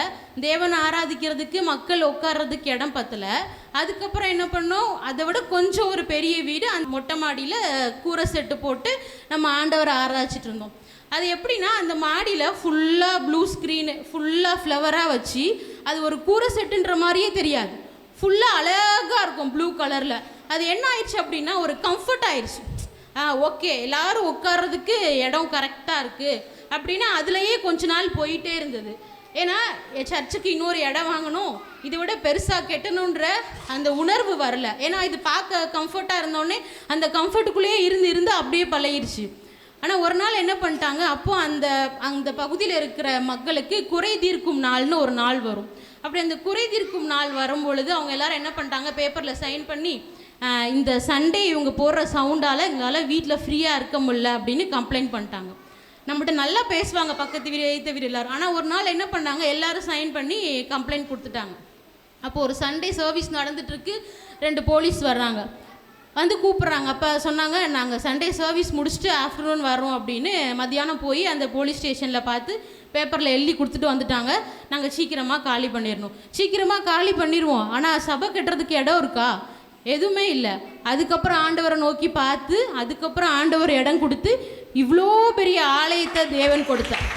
தேவனை ஆராதிக்கிறதுக்கு மக்கள் உட்கார்றதுக்கு இடம் பத்தலை. அதுக்கப்புறம் என்ன பண்ணோம், அதை விட கொஞ்சம் ஒரு பெரிய வீடு, அந்த மொட்டை மாடியில் கூரை செட்டு போட்டு நம்ம ஆண்டவரை ஆராய்ச்சிட்டு இருந்தோம். அது எப்படின்னா, அந்த மாடியில் ஃபுல்லாக ப்ளூ ஸ்க்ரீனு ஃபுல்லாக ஃப்ளவராக வச்சு அது ஒரு கூரை செட்டுன்ற மாதிரியே தெரியாது, ஃபுல்லாக அழகாக இருக்கும் ப்ளூ கலரில். அது என்ன ஆயிடுச்சு அப்படின்னா, ஒரு கம்ஃபர்ட் ஆயிடுச்சு. ஓகே, எல்லோரும் உட்கார்றதுக்கு இடம் கரெக்டாக இருக்குது அப்படின்னா அதுலேயே கொஞ்ச நாள் போயிட்டே இருந்தது. ஏன்னா சர்ச்சுக்கு இன்னொரு இடம் வாங்கணும், இதை விட பெருசாக கெட்டணுன்ற அந்த உணர்வு வரல. ஏன்னா இது பார்க்க கம்ஃபர்ட்டாக இருந்தோடனே அந்த கம்ஃபர்ட்டுக்குள்ளேயே இருந்து அப்படியே பழகிடுச்சு. ஆனால் ஒரு நாள் என்ன பண்ணிட்டாங்க, அப்போ அந்த பகுதியில் இருக்கிற மக்களுக்கு குறை தீர்க்கும் நாள்னு ஒரு நாள் வரும். அப்படி அந்த குறை தீர்க்கும் நாள் வரும் பொழுது அவங்க எல்லாரும் என்ன பண்ணிட்டாங்க, பேப்பரில் சைன் பண்ணி இந்த சண்டே இவங்க போடுற சவுண்டால் எங்களால் வீட்டில் ஃப்ரீயாக இருக்க முடியல அப்படின்னு கம்ப்ளைண்ட் பண்ணிட்டாங்க. நம்மகிட்ட நல்லா பேசுவாங்க பக்கத்து வீடு எய்த்த வீடு எல்லோரும். ஆனால் ஒரு நாள் என்ன பண்ணாங்க, எல்லோரும் சைன் பண்ணி கம்ப்ளைண்ட் கொடுத்துட்டாங்க. அப்போது ஒரு சண்டே சர்வீஸ் நடந்துகிட்ருக்கு, 2 போலீஸ் வர்றாங்க. வந்து கூப்பிட்றாங்க. அப்போ சொன்னாங்க, நாங்கள் சண்டே சர்வீஸ் முடிச்சுட்டு ஆஃப்டர்நூன் வரோம் அப்படின்னு. மத்தியானம் போய் அந்த போலீஸ் ஸ்டேஷனில் பார்த்து பேப்பரில் எழுதி கொடுத்துட்டு வந்துட்டாங்க, நாங்கள் சீக்கிரமாக காலி பண்ணிடணும். சீக்கிரமாக காலி பண்ணிடுவோம், ஆனால் சபை கட்டுறதுக்கு இடம் இருக்கா? எதுவுமே இல்லை. அதுக்கப்புறம் ஆண்டவரை நோக்கி பார்த்து, அதுக்கப்புறம் ஆண்டவர் இடம் கொடுத்து இவ்வளோ பெரிய ஆலயத்தை தேவன் கொடுத்தார்.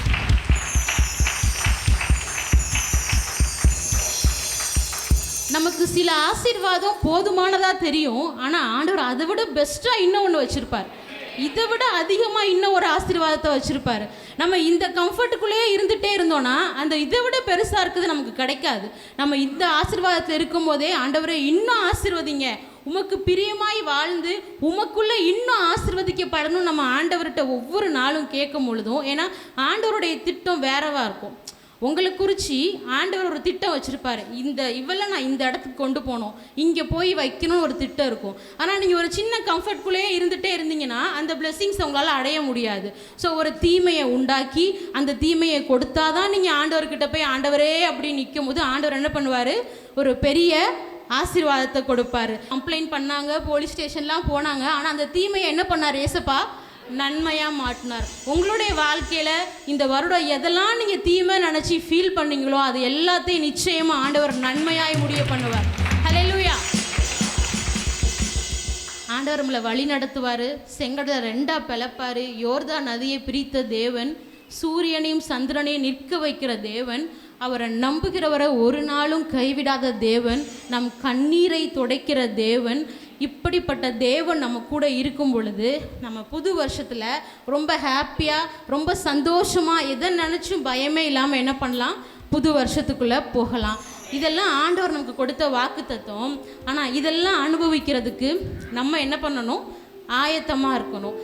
நமக்கு சில ஆசீர்வாதம் போதுமானதாக தெரியும், ஆனால் ஆண்டவர் அதை விட பெஸ்ட்டாக இன்னும் ஒன்று வச்சுருப்பார். இதை விட அதிகமாக இன்னும் ஒரு ஆசீர்வாதத்தை வச்சுருப்பார். நம்ம இந்த கம்ஃபர்ட்டுக்குள்ளேயே இருந்துகிட்டே இருந்தோன்னா அந்த இதை விட பெருசாக இருக்குது நமக்கு கிடைக்காது. நம்ம இந்த ஆசீர்வாதத்தில் இருக்கும்போதே ஆண்டவரை இன்னும் ஆசீர்வதிங்க, உமக்கு பிரியமாய் வாழ்ந்து உமக்குள்ளே இன்னும் ஆசீர்வதிக்கப்படணும் நம்ம ஆண்டவர்கிட்ட ஒவ்வொரு நாளும் கேட்கும் பொழுதும். ஏன்னா ஆண்டவருடைய திட்டம் வேறவாக இருக்கும். உங்களுக்கு குறித்து ஆண்டவர் ஒரு திட்டம் வச்சுருப்பார். இவெல்லாம் நான் இந்த இடத்துக்கு கொண்டு போகணும், இங்கே போய் வைக்கணும்னு ஒரு திட்டம் இருக்கும். ஆனால் நீங்கள் ஒரு சின்ன கம்ஃபர்ட்குள்ளேயே இருந்துகிட்டே இருந்தீங்கன்னா அந்த பிளெஸ்ஸிங்ஸ் உங்களால் அடைய முடியாது. ஸோ ஒரு தீமையை உண்டாக்கி அந்த தீமையை கொடுத்தா தான் நீங்கள் ஆண்டவர்கிட்ட போய் ஆண்டவரே அப்படின்னு நிற்கும் போது ஆண்டவர் என்ன பண்ணுவார்? ஒரு பெரிய ஆசீர்வாதத்தை கொடுப்பார். கம்ப்ளைண்ட் பண்ணாங்க, போலீஸ் ஸ்டேஷன்லாம் போனாங்க, ஆனால் அந்த தீமையை என்ன பண்ணார் ஏசப்பா? நன்மையாக மாட்டினார். உங்களுடைய வாழ்க்கையில் இந்த வருடம் எதெல்லாம் நீங்கள் தீமை நினச்சி ஃபீல் பண்ணீங்களோ அது எல்லாத்தையும் நிச்சயமாக ஆண்டவர் நன்மையாய் முடிய பண்ணுவார். ஹல்லேலூயா. ஆண்டவர் நம்மளை வழி நடத்துவார். செங்கடலை ரெண்டாக பிளப்பார். யோர்தான் நதியை பிரித்த தேவன், சூரியனையும் சந்திரனையும் நிற்க வைக்கிற தேவன், அவரை நம்புகிறவரை ஒரு நாளும் கைவிடாத தேவன், நம் கண்ணீரை துடைக்கிற தேவன். இப்படிப்பட்ட தேவன் நம்ம கூட இருக்கும் பொழுது நம்ம புது வருஷத்தில் ரொம்ப ஹாப்பியாக, ரொம்ப சந்தோஷமாக, எதை நினச்சும் பயமே இல்லாமல் என்ன பண்ணலாம்? புது வருஷத்துக்குள்ளே போகலாம். இதெல்லாம் ஆண்டவர் நமக்கு கொடுத்த வாக்கு தத்துவம். ஆனால் இதெல்லாம் அனுபவிக்கிறதுக்கு நம்ம என்ன பண்ணணும்? ஆயத்தமாக இருக்கணும்.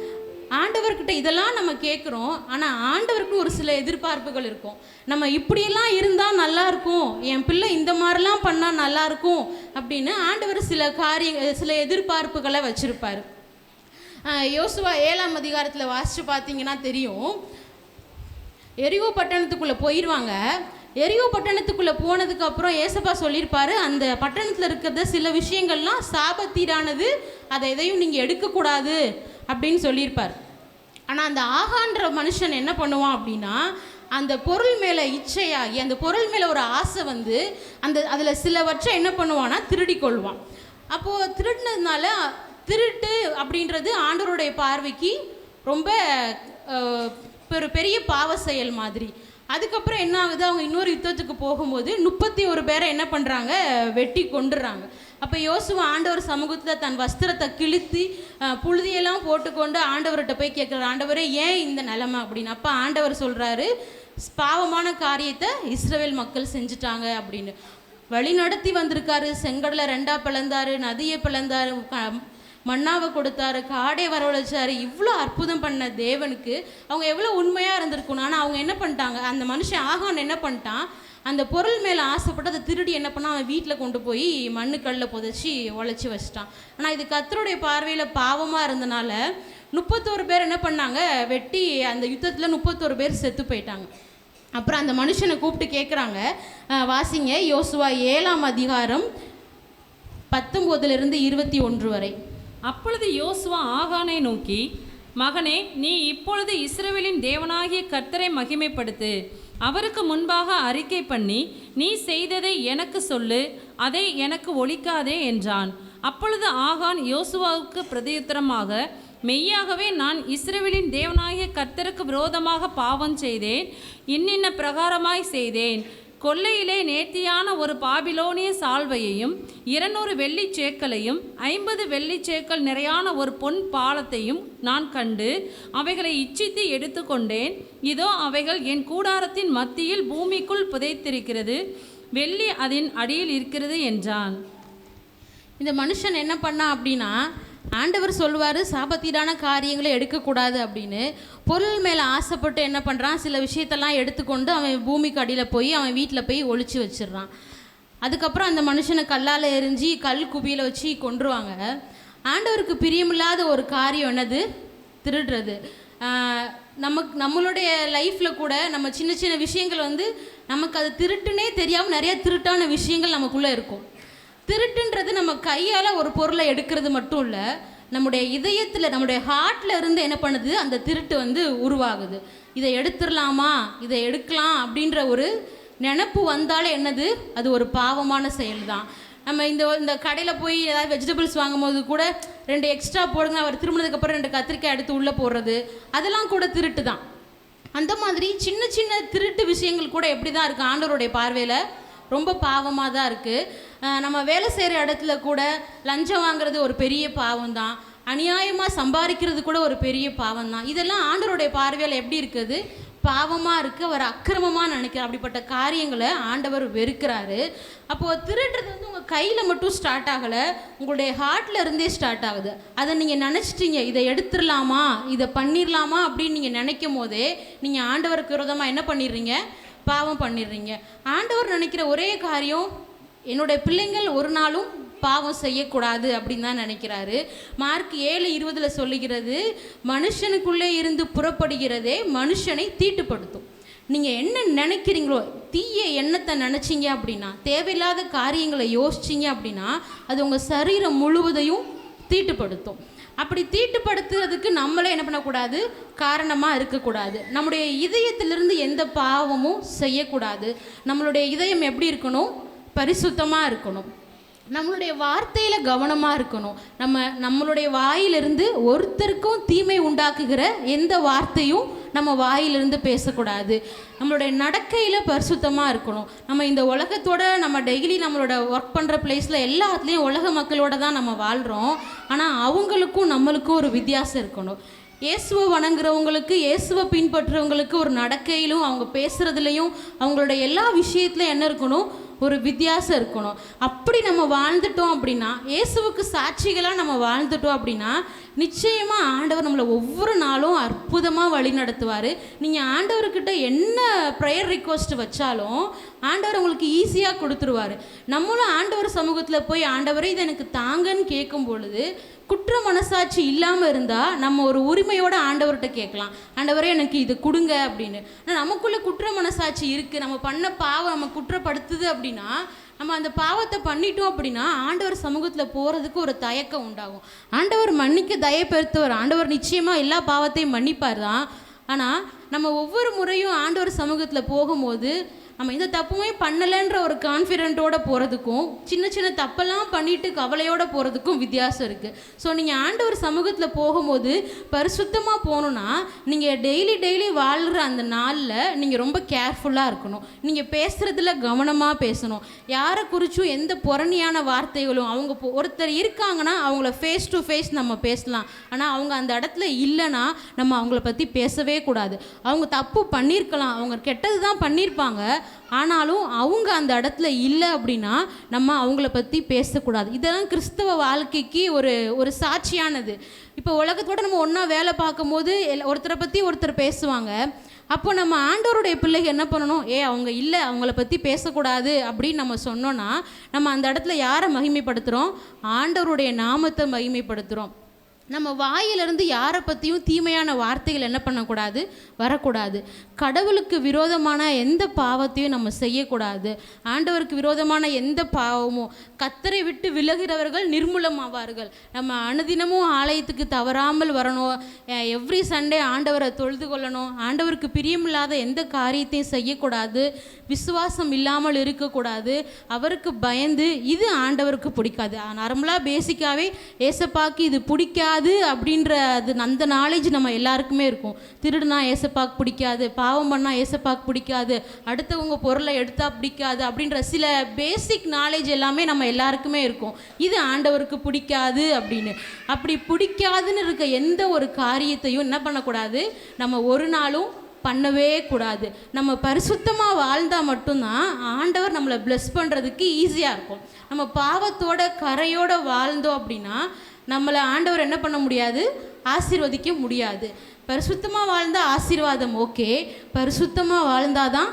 ஆண்டவர்கிட்ட இதெல்லாம் நம்ம கேட்குறோம், ஆனால் ஆண்டவருக்கு ஒரு சில எதிர்பார்ப்புகள் இருக்கும். நம்ம இப்படியெல்லாம் இருந்தால் நல்லாயிருக்கும், என் பிள்ளை இந்த மாதிரிலாம் பண்ணால் நல்லாயிருக்கும் அப்படின்னு ஆண்டவர் சில எதிர்பார்ப்புகளை வச்சுருப்பார். யோசுவா 7ஆம் அதிகாரத்தில் வாசித்து பார்த்தீங்கன்னா தெரியும். எரிகோ பட்டணத்துக்குள்ளே போயிடுவாங்க. எரிகோ பட்டணத்துக்குள்ளே போனதுக்கப்புறம் ஏசப்பா சொல்லியிருப்பார், அந்த பட்டணத்தில் இருக்கிறத சில விஷயங்கள்லாம் சாபத்தீடானது, அதை எதையும் நீங்கள் எடுக்கக்கூடாது அப்படின்னு சொல்லியிருப்பார். ஆனால் அந்த ஆகான்ற மனுஷன் என்ன பண்ணுவான் அப்படின்னா, அந்த பொருள் மேலே இச்சையாகி, அந்த பொருள் மேலே ஒரு ஆசை வந்து அதில் சிலவற்றை என்ன பண்ணுவான்னா திருடி கொள்வான். அப்போது திருடினதுனால, திருட்டு அப்படின்றது ஆண்டவருடைய பார்வைக்கு ரொம்ப பெரிய பாவ செயல் மாதிரி. அதுக்கப்புறம் என்ன ஆகுது? அவங்க இன்னொரு யுத்தத்துக்கு போகும்போது 31 பேரை என்ன பண்ணுறாங்க? வெட்டி கொண்டுறாங்க. அப்போ யோசுவா ஆண்டவர் சமூகத்தில் தன் வஸ்திரத்தை கிழித்து புழுதியெல்லாம் போட்டுக்கொண்டு ஆண்டவர்கிட்ட போய் கேட்குறாரு, ஆண்டவரே ஏன் இந்த நிலைமை அப்படின்னு. அப்போ ஆண்டவர் சொல்கிறாரு, பாவமான காரியத்தை இஸ்ரவேல் மக்கள் செஞ்சுட்டாங்க அப்படின்னு. வழி நடத்தி வந்திருக்காரு. செங்கடலை 2ஆக பிளந்தார், நதியை பிளந்தார், மன்னாவை கொடுத்தாரு, காடை வரவழைச்சாரு. இவ்வளோ அற்புதம் பண்ண தேவனுக்கு அவங்க எவ்வளோ உண்மையாக இருந்திருக்கணும். ஆனால் அவங்க என்ன பண்ணிட்டாங்க? அந்த மனுஷன் ஆகான் என்ன பண்ணிட்டான்? அந்த பொருள் மேலே ஆசைப்பட்டு அதை திருடி என்ன பண்ணால் அவன் வீட்டில் கொண்டு போய் மண்ணுக்கல்லில் புதைச்சி உழைச்சி வச்சிட்டான். ஆனால் இது கர்த்தருடைய பார்வையில் பாவமாக இருந்தனால 31 பேர் என்ன பண்ணாங்க? வெட்டி அந்த யுத்தத்தில் 31 பேர் செத்து போயிட்டாங்க. அப்புறம் அந்த மனுஷனை கூப்பிட்டு கேட்குறாங்க, வாசிங்க யோசுவா 7ஆம் அதிகாரம் 19 21 வரை. அப்பொழுது யோசுவா ஆகானை நோக்கி, மகனே, நீ இப்பொழுது இஸ்ரவேலின் தேவனாகிய கர்த்தரை மகிமைப்படுத்து, அவருக்கு முன்பாக அறிக்கை பண்ணி நீ செய்ததை எனக்கு சொல்லு, அதை எனக்கு ஒழிக்காதே என்றான். அப்பொழுது ஆகான் யோசுவாவுக்கு பிரதியுத்தரமாக, மெய்யாகவே நான் இஸ்ரவேலின் தேவனாகிய கர்த்தருக்கு விரோதமாக பாவம் செய்தேன், இன்னின்ன பிரகாரமாய் செய்தேன். கொள்ளையிலே நேர்த்தியான ஒரு பாபிலோனிய சால்வையையும் 200 வெள்ளிச் சேக்கலையும் 50 வெள்ளிச் சேக்கல் நிறையான ஒரு பொன் பாலத்தையும் நான் கண்டு அவைகளை இச்சித்து எடுத்துக்கொண்டேன். இதோ அவைகள் என் கூடாரத்தின் மத்தியில் பூமிக்குள் புதைத்திருக்கிறது, வெள்ளி அதன் அடியில் இருக்கிறது என்றான். இந்த மனுஷன் என்ன பண்ணா அப்படின்னா, ஆண்டவர் சொல்லுவார் சாபத்தீடான காரியங்களை எடுக்கக்கூடாது அப்படின்னு. பொருள் மேலே ஆசைப்பட்டு என்ன பண்ணுறான்? சில விஷயத்தெல்லாம் எடுத்துக்கொண்டு அவன் பூமிக்கு அடியில் போய் அவன் வீட்டில் போய் ஒழிச்சு வச்சிடுறான். அதுக்கப்புறம் அந்த மனுஷனை கல்லால் எரிஞ்சு கல் குபியில் வச்சு கொன்றுவாங்க. ஆண்டவருக்கு பிரியமில்லாத ஒரு காரியம் என்னது? திருடுறது. நம்மளுடைய லைஃப்பில் கூட நம்ம சின்ன சின்ன விஷயங்கள் வந்து நமக்கு அது திருட்டுனே தெரியாமல் நிறைய திருட்டான விஷயங்கள் நமக்குள்ளே இருக்கும். திருட்டுன்றது நம்ம கையால் ஒரு பொருளை எடுக்கிறது மட்டும் இல்லை, நம்முடைய இதயத்தில் நம்முடைய ஹார்ட்டில் இருந்து என்ன பண்ணுது, அந்த திருட்டு உருவாகுது. இதை எடுத்துடலாமா, இதை எடுக்கலாம் அப்படின்ற ஒரு நினப்பு வந்தாலே என்னது, அது ஒரு பாவமான செயல் தான். நம்ம இந்த கடையில் போய் ஏதாவது வெஜிடபிள்ஸ் வாங்கும்போது கூட 2 எக்ஸ்ட்ரா போடுங்க, அவர் திரும்பினதுக்கப்புறம் 2 கத்திரிக்காய் எடுத்து உள்ளே போடுறது, அதெல்லாம் கூட திருட்டு தான். அந்த மாதிரி சின்ன சின்ன திருட்டு விஷயங்கள் கூட எப்படி தான் இருக்குது, ஆண்டவருடைய பார்வையில் ரொம்ப பாவமாக தான் இருக்குது. நம்ம வேலை செய்கிற இடத்துல கூட லஞ்சம் வாங்குறது ஒரு பெரிய பாவம் தான். அநியாயமாக சம்பாதிக்கிறது கூட ஒரு பெரிய பாவம் தான். இதெல்லாம் ஆண்டவருடைய பார்வையில் எப்படி இருக்குது, பாவமாக இருக்குது. அவர் அக்கிரமமாக நினைக்கிற அப்படிப்பட்ட காரியங்களை ஆண்டவர் வெறுக்கிறாரு. அப்போது திருடுறது உங்கள் கையில் மட்டும் ஸ்டார்ட் ஆகலை, உங்களுடைய ஹார்ட்டில் இருந்தே ஸ்டார்ட் ஆகுது. அதை நீங்கள் நினச்சிட்டீங்க, இதை எடுத்துடலாமா, இதை பண்ணிடலாமா அப்படின்னு நீங்கள் நினைக்கும் போதே நீங்கள் ஆண்டவருக்கு விரோதமாக என்ன பண்ணிடுறீங்க, பாவம் பண்ணிடுறீங்க. ஆண்டவர் நினைக்கிற ஒரே காரியம், என்னுடைய பிள்ளைங்கள் ஒரு நாளும் பாவம் செய்யக்கூடாது அப்படின்னு தான் நினைக்கிறாரு. மார்க் 7:20 சொல்லுகிறது, மனுஷனுக்குள்ளே இருந்து புறப்படுகிறதே மனுஷனை தீட்டுப்படுத்தும். நீங்கள் என்ன நினைக்கிறீங்களோ, தீய எண்ணத்தை நினச்சிங்க அப்படின்னா, தேவையில்லாத காரியங்களை யோசிச்சிங்க அப்படின்னா, அது உங்கள் சரீரம் முழுவதையும் தீட்டுப்படுத்தும். அப்படி தீட்டுப்படுத்துறதுக்கு நம்மளே என்ன பண்ணக்கூடாது, காரணமாக இருக்கக்கூடாது. நம்முடைய இதயத்திலிருந்து எந்த பாவமும் செய்யக்கூடாது. நம்மளுடைய இதயம் எப்படி இருக்கணும், பரிசுத்தமாக இருக்கணும். நம்மளுடைய வார்த்தையில் கவனமாக இருக்கணும். நம்மளுடைய வாயிலிருந்து ஒருத்தருக்கும் தீமை உண்டாக்குகிற எந்த வார்த்தையும் நம்ம வாயிலிருந்து பேசக்கூடாது. நம்மளுடைய நடக்கையில் பரிசுத்தமாக இருக்கணும். நம்ம இந்த உலகத்தோட நம்ம டெய்லி நம்மளோட ஒர்க் பண்ணுற பிளேஸில் எல்லாத்துலேயும் உலக மக்களோட தான் நம்ம வாழ்கிறோம். ஆனால் அவங்களுக்கும் நம்மளுக்கும் ஒரு வித்தியாசம் இருக்கணும். இயேசுவை வணங்குறவங்களுக்கு, இயேசுவை பின்பற்றுறவங்களுக்கு ஒரு நடக்கையிலும் அவங்க பேசுகிறதுலையும் அவங்களோட எல்லா விஷயத்துலையும் என்ன இருக்கணும், ஒரு வித்தியாசம் இருக்கணும். அப்படி நம்ம வாழ்ந்துட்டோம் அப்படின்னா, இயேசுவுக்கு சாட்சிகளாக நம்ம வாழ்ந்துட்டோம் அப்படின்னா, நிச்சயமாக ஆண்டவர் நம்மளை ஒவ்வொரு நாளும் அற்புதமாக வழி நடத்துவார். நீங்கள் ஆண்டவர்கிட்ட என்ன ப்ரேயர் ரிக்வெஸ்ட் வச்சாலும் ஆண்டவர் உங்களுக்கு ஈஸியாக கொடுத்துருவார். நம்மளும் ஆண்டவர் சமூகத்தில் போய் ஆண்டவரே இதை எனக்கு தாங்கன்னு கேட்கும் பொழுது, குற்ற மனசாட்சி இல்லாமல் இருந்தால் நம்ம ஒரு உரிமையோடு ஆண்டவர்கிட்ட கேட்கலாம், ஆண்டவரே எனக்கு இது கொடுங்க அப்படின்னு. ஆனால் நமக்குள்ளே குற்ற மனசாட்சி இருக்குது, நம்ம பண்ண பாவம் நம்ம குற்றப்படுத்துது அப்படின்னா, நம்ம அந்த பாவத்தை பண்ணிட்டோம் அப்படின்னா ஆண்டவர் சமூகத்தில் போகிறதுக்கு ஒரு தயக்கம் உண்டாகும். ஆண்டவர் மன்னிக்க தயப்படுத்துவார், ஆண்டவர் நிச்சயமாக எல்லா பாவத்தையும் மன்னிப்பார் தான். ஆனால் நம்ம ஒவ்வொரு முறையும் ஆண்டவர் சமூகத்தில் போகும்போது நம்ம இந்த தப்புமே பண்ணலைன்ற ஒரு கான்ஃபிடென்ட்டோடு போகிறதுக்கும், சின்ன சின்ன தப்பெல்லாம் பண்ணிவிட்டு கவலையோடு போகிறதுக்கும் வித்தியாசம் இருக்குது. ஸோ நீங்கள் ஆண்டவர் சமூகத்தில் போகும்போது பரிசுத்தமாக போகணுன்னா, நீங்கள் டெய்லி வாழ்கிற அந்த நாளில் நீங்கள் ரொம்ப கேர்ஃபுல்லாக இருக்கணும். நீங்கள் பேசுகிறதுல கவனமாக பேசணும். யாரை குறித்தும் எந்த புறணியான வார்த்தைகளும், அவங்க ஒருத்தர் இருக்காங்கன்னா அவங்கள ஃபேஸ் டு ஃபேஸ் நம்ம பேசலாம். ஆனால் அவங்க அந்த இடத்துல இல்லைன்னா நம்ம அவங்கள பற்றி பேசவே கூடாது. அவங்க தப்பு பண்ணியிருக்கலாம், அவங்க கெட்டது தான் பண்ணியிருப்பாங்க, ஆனாலும் அவங்க அந்த இடத்துல இல்லை அப்படின்னா நம்ம அவங்கள பற்றி பேசக்கூடாது. இதெல்லாம் கிறிஸ்தவ வாழ்க்கைக்கு ஒரு சாட்சியானது. இப்போ உலகத்தோடு நம்ம ஒன்றா வேலை பார்க்கும்போது ஒருத்தரை பற்றி ஒருத்தர் பேசுவாங்க. அப்போ நம்ம ஆண்டவருடைய பிள்ளைகள் என்ன பண்ணணும், அவங்க இல்லை, அவங்கள பற்றி பேசக்கூடாது அப்படின்னு நம்ம சொன்னோன்னா நம்ம அந்த இடத்துல யாரை மகிமைப்படுத்துகிறோம், ஆண்டவருடைய நாமத்தை மகிமைப்படுத்துகிறோம். நம்ம வாயிலிருந்து யாரை பற்றியும் தீமையான வார்த்தைகள் என்ன பண்ணக்கூடாது, வரக்கூடாது. கடவுளுக்கு விரோதமான எந்த பாவத்தையும் நம்ம செய்யக்கூடாது. ஆண்டவருக்கு விரோதமான எந்த பாவமும், கர்த்தரை விட்டு விலகிறவர்கள் நிர்மூலமாவார்கள். நம்ம அனுதினமும் ஆலயத்துக்கு தவறாமல் வரணும், எவ்ரி சண்டே ஆண்டவரை தொழுது கொள்ளணும், ஆண்டவருக்கு பிரியமில்லாத எந்த காரியத்தையும் செய்யக்கூடாது, விசுவாசம் இல்லாமல் இருக்கக்கூடாது, அவருக்கு பயந்து. இது ஆண்டவருக்கு பிடிக்காது. நார்மலாக பேசிக்காகவே ஏசப்பாக்கு இது பிடிக்காது அப்படின்ற அந்த நாலேஜ் நம்ம எல்லாருக்குமே இருக்கும். திருடுனா ஏசப்பாக்கு பிடிக்காது, பாவம் பண்ணால் ஏசப்பாக்கு பிடிக்காது, அடுத்தவங்க பொருளை எடுத்தா பிடிக்காது அப்படின்ற சில பேசிக் நாலேஜ் எல்லாமே நம்ம எல்லாருக்குமே இருக்கும். இது ஆண்டவருக்கு பிடிக்காது அப்படின்னு. அப்படி பிடிக்காதுன்னு இருக்க எந்த ஒரு காரியத்தையும் என்ன பண்ணக்கூடாது, நம்ம ஒரு நாளும் பண்ணவே கூடாது. நம்ம பரிசுத்தமாக வாழ்ந்தால் மட்டும்தான் ஆண்டவர் நம்மளை ப்ளஸ் பண்ணுறதுக்கு ஈஸியாக இருக்கும். நம்ம பாவத்தோட கரையோடு வாழ்ந்தோம் அப்படின்னா நம்மளை ஆண்டவர் என்ன பண்ண முடியாது, ஆசீர்வதிக்க முடியாது. பரிசுத்தமாக வாழ்ந்தால் ஆசீர்வாதம் ஓகே, பரிசுத்தமாக வாழ்ந்தால் தான்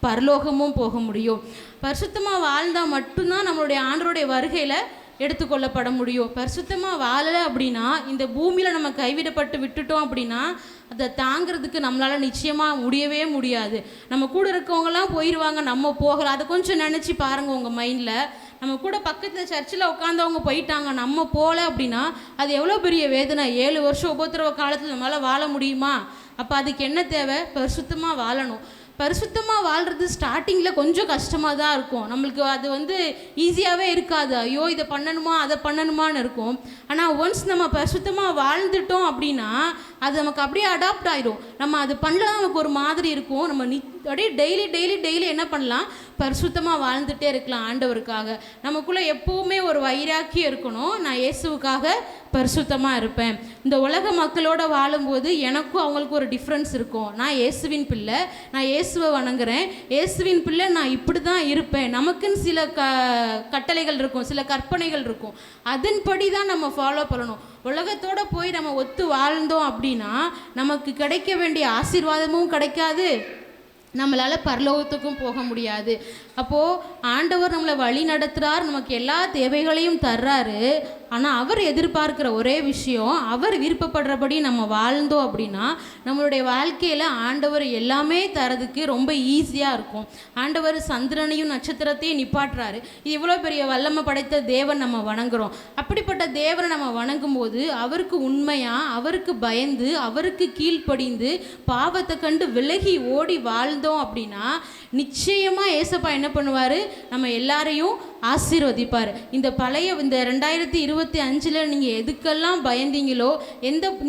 பரலோகமும் போக முடியும். பரிசுத்தமாக வாழ்ந்தால் மட்டும்தான் நம்மளுடைய ஆண்டவருடைய வருகையில் எடுத்துக்கொள்ளப்பட முடியும். பரிசுத்தமாக வாழலை அப்படின்னா, இந்த பூமியில் நம்ம கைவிடப்பட்டு விட்டுட்டோம் அப்படின்னா அதை தாங்கிறதுக்கு நம்மளால் நிச்சயமாக முடியவே முடியாது. நம்ம கூட இருக்கவங்களாம் போயிடுவாங்க, நம்ம போகலாம். அதை கொஞ்சம் நினச்சி பாருங்கள் உங்கள் மைண்டில். நம்ம கூட பக்கத்தில் சர்ச்சில் உட்காந்தவங்க போயிட்டாங்க, நம்ம போகல அப்படின்னா அது எவ்வளோ பெரிய வேதனை. 7 வருஷம் உபத்திரவ காலத்தில் நம்மளால் வாழ முடியுமா? அப்போ அதுக்கு என்ன தேவை? பரிசுத்தமாக வாழணும். பரிசுத்தமாக வாழ்கிறது ஸ்டார்டிங்கில் கொஞ்சம் கஷ்டமாக தான் இருக்கும். நம்மளுக்கு அது ஈஸியாகவே இருக்காது. ஐயோ இதை பண்ணணுமா அதை பண்ணணுமான்னு இருக்கும். ஆனால் ஒன்ஸ் நம்ம பரிசுத்தமாக வாழ்ந்துட்டோம் அப்படின்னா அது நமக்கு அப்படியே அடாப்ட் ஆகிடும். நம்ம அது பண்ணலாம், நமக்கு ஒரு மாதிரி இருக்கும். நம்ம அப்படியே டெய்லி என்ன பண்ணலாம்? பரிசுத்தமாக வாழ்ந்துகிட்டே இருக்கலாம் ஆண்டவருக்காக. நமக்குள்ளே எப்போவுமே ஒரு வைராக்கியம் இருக்கணும். நான் இயேசுவுக்காக பரிசுத்தமாக இருப்பேன். இந்த உலக மக்களோடு வாழும்போது எனக்கும் அவங்களுக்கு ஒரு டிஃப்ரென்ஸ் இருக்கும். நான் இயேசுவின் பிள்ளை, நான் இயேசுவை வணங்குறேன், இயேசுவின் பிள்ளை, நான் இப்படி தான் இருப்பேன். நமக்குன்னு சில கட்டளைகள் இருக்கும், சில கற்பனைகள் இருக்கும். அதன்படி தான் நம்ம ஃபாலோ பண்ணணும். உலகத்தோடு போய் நம்ம ஒத்து வாழ்ந்தோம் அப்படின்னா நமக்கு கிடைக்க வேண்டிய ஆசீர்வாதமும் கிடைக்காது, நம்மளால் பரலோகத்துக்கும் போக முடியாது. அப்போது ஆண்டவர் நம்மளை வழி நடத்துகிறார், நமக்கு எல்லா தேவைகளையும் தர்றாரு. ஆனால் அவர் எதிர்பார்க்குற ஒரே விஷயம், அவர் விருப்பப்படுறபடி நம்ம வாழ்ந்தோம் அப்படின்னா நம்மளுடைய வாழ்க்கையில் ஆண்டவர் எல்லாமே தரதுக்கு ரொம்ப ஈஸியாக இருக்கும். ஆண்டவர் சந்திரனையும் நட்சத்திரத்தையும் நிப்பாட்டுறாரு. இது இவ்வளோ பெரிய வல்லமை படைத்த தேவன் நம்ம வணங்குறோம். அப்படிப்பட்ட தேவனை நம்ம வணங்கும் போது அவருக்கு உண்மையாக, அவருக்கு பயந்து, அவருக்கு கீழ்ப்படிந்து, பாவத்தை கண்டு விலகி ஓடி வாழ்ந்தோம் அப்படின்னா நிச்சயமாக ஏசப்பா என்ன பண்ணுவார்? நம்ம எல்லாரையும் ஆசீர்வதிப்பார். இந்த 2025 நீங்கள் எதுக்கெல்லாம் பயந்தீங்களோ,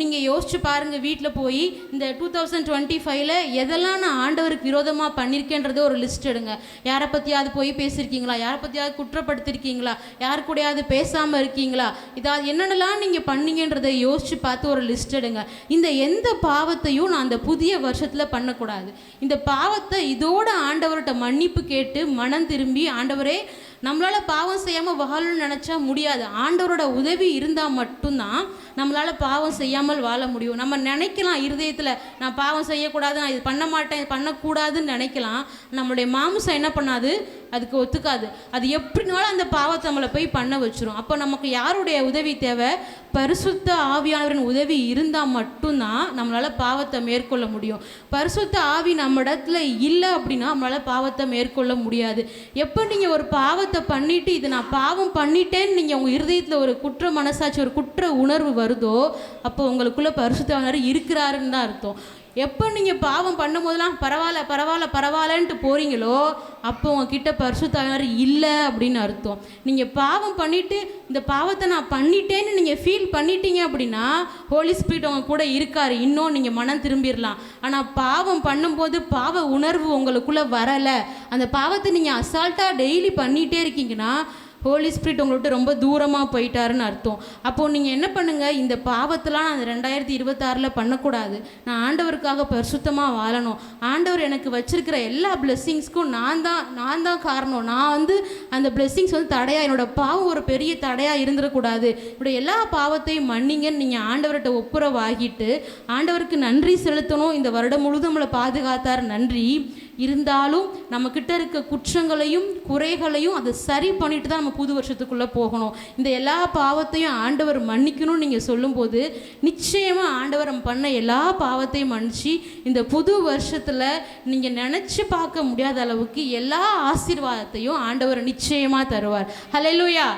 நீங்கள் யோசிச்சு பாருங்கள். வீட்டில் போய் இந்த 2025 எதெல்லாம் நான் ஆண்டவருக்கு விரோதமாக பண்ணியிருக்கேன்றதை ஒரு லிஸ்ட் எடுங்க. யாரை பற்றியாவது போய் பேசியிருக்கீங்களா? யாரை பற்றியாவது குற்றப்படுத்திருக்கீங்களா? யார் கூடயாவது பேசாமல் இருக்கீங்களா? இதாவது என்னென்னலாம் நீங்கள் பண்ணீங்கன்றதை யோசித்து பார்த்து ஒரு லிஸ்ட் எடுங்க. இந்த எந்த பாவத்தையும் நான் அந்த புதிய வருஷத்தில் பண்ணக்கூடாது. இந்த பாவத்தை இதோட ஆண்டவர்கிட்ட மன்னிப்பு கேட்டு மனம் திரும்பி, ஆண்டவரே நம்மளால் பாவம் செய்யாமல் வாழணும்னு நினச்சா முடியாது. ஆண்டவரோட உதவி இருந்தால் மட்டும்தான் நம்மளால் பாவம் செய்யாமல் வாழ முடியும். நம்ம நினைக்கலாம் இருதயத்தில், நான் பாவம் செய்யக்கூடாது, நான் இது பண்ண மாட்டேன், இது பண்ணக்கூடாதுன்னு நினைக்கலாம். நம்மளுடைய மாமிசம் என்ன பண்ணாது? அதுக்கு ஒத்துக்காது. அது எப்படினாலும் அந்த பாவத்தை நம்மளை போய் பண்ண வச்சிரும். அப்போ நமக்கு யாருடைய உதவி தேவை? பரிசுத்த ஆவியானவரின் உதவி இருந்தால் மட்டும்தான் நம்மளால் பாவத்தை மேற்கொள்ள முடியும். பரிசுத்த ஆவி நம்ம இடத்துல இல்லை அப்படின்னா நம்மளால் பாவத்தை மேற்கொள்ள முடியாது. எப்போ நீங்கள் ஒரு பாவத்தை பண்ணிட்டு இது நான் பாவம் பண்ணிட்டேன்னு நீங்கள் உங்கள் இருதயத்தில் ஒரு குற்ற மனசாட்சி, ஒரு குற்ற உணர்வு வருதோ, அப்போ உங்களுக்குள்ளே பரிசுத்த ஆவியானவர் இருக்கிறாருன்னு தான் அர்த்தம். எப்போ நீங்கள் பாவம் பண்ணும் போதெல்லாம் பரவாயில்லன்ட்டு போகிறீங்களோ, அப்போ உங்ககிட்ட பரிசுத்த ஆவியானவர் இல்லை அப்படின்னு அர்த்தம். நீங்கள் பாவம் பண்ணிவிட்டு இந்த பாவத்தை நான் பண்ணிட்டேன்னு நீங்கள் ஃபீல் பண்ணிட்டீங்க அப்படின்னா ஹோலி ஸ்பிரிட் உங்க கூட இருக்கார், இன்னும் நீங்கள் மனம் திரும்பிடலாம். ஆனால் பாவம் பண்ணும்போது பாவ உணர்வு உங்களுக்குள்ளே வரலை, அந்த பாவத்தை நீங்கள் அசால்ட்டாக டெய்லி பண்ணிகிட்டே இருக்கீங்கன்னா ஹோலி ஸ்பிரிட் உங்கள்கிட்ட ரொம்ப தூரமாக போயிட்டாருன்னு அர்த்தம். அப்போது நீங்கள் என்ன பண்ணுங்கள்? இந்த பாவத்தெலாம் நான் 2026 பண்ணக்கூடாது. நான் ஆண்டவருக்காக பரிசுத்தமாக வாழணும். ஆண்டவர் எனக்கு வச்சிருக்கிற எல்லா பிளெஸ்ஸிங்ஸ்க்கும் நான் தான் காரணம். நான் அந்த பிளெஸ்ஸிங்ஸ் தடையாக, என்னோடய பாவம் ஒரு பெரிய தடையாக இருந்துடக்கூடாது. என்னோடய எல்லா பாவத்தையும் மன்னிங்கன்னு நீங்கள் ஆண்டவர்கிட்ட ஒப்புரவாகிட்டு ஆண்டவருக்கு நன்றி செலுத்தணும். இந்த வருடம் முழுதும் நம்மளை பாதுகாத்தார், நன்றி. இருந்தாலும் நம்மக்கிட்ட இருக்க குற்றங்களையும் குறைகளையும் அதை சரி பண்ணிட்டு தான் நம்ம புது வருஷத்துக்குள்ளே போகணும். இந்த எல்லா பாவத்தையும் ஆண்டவர் மன்னிக்கணும்னு நீங்கள் சொல்லும்போது நிச்சயமாக ஆண்டவர் நம்ம பண்ண எல்லா பாவத்தையும் மன்னிச்சு இந்த புது வருஷத்தில் நீங்கள் நினச்சி பார்க்க முடியாத அளவுக்கு எல்லா ஆசீர்வாதத்தையும் ஆண்டவர் நிச்சயமாக தருவார். ஹல்லேலூயா.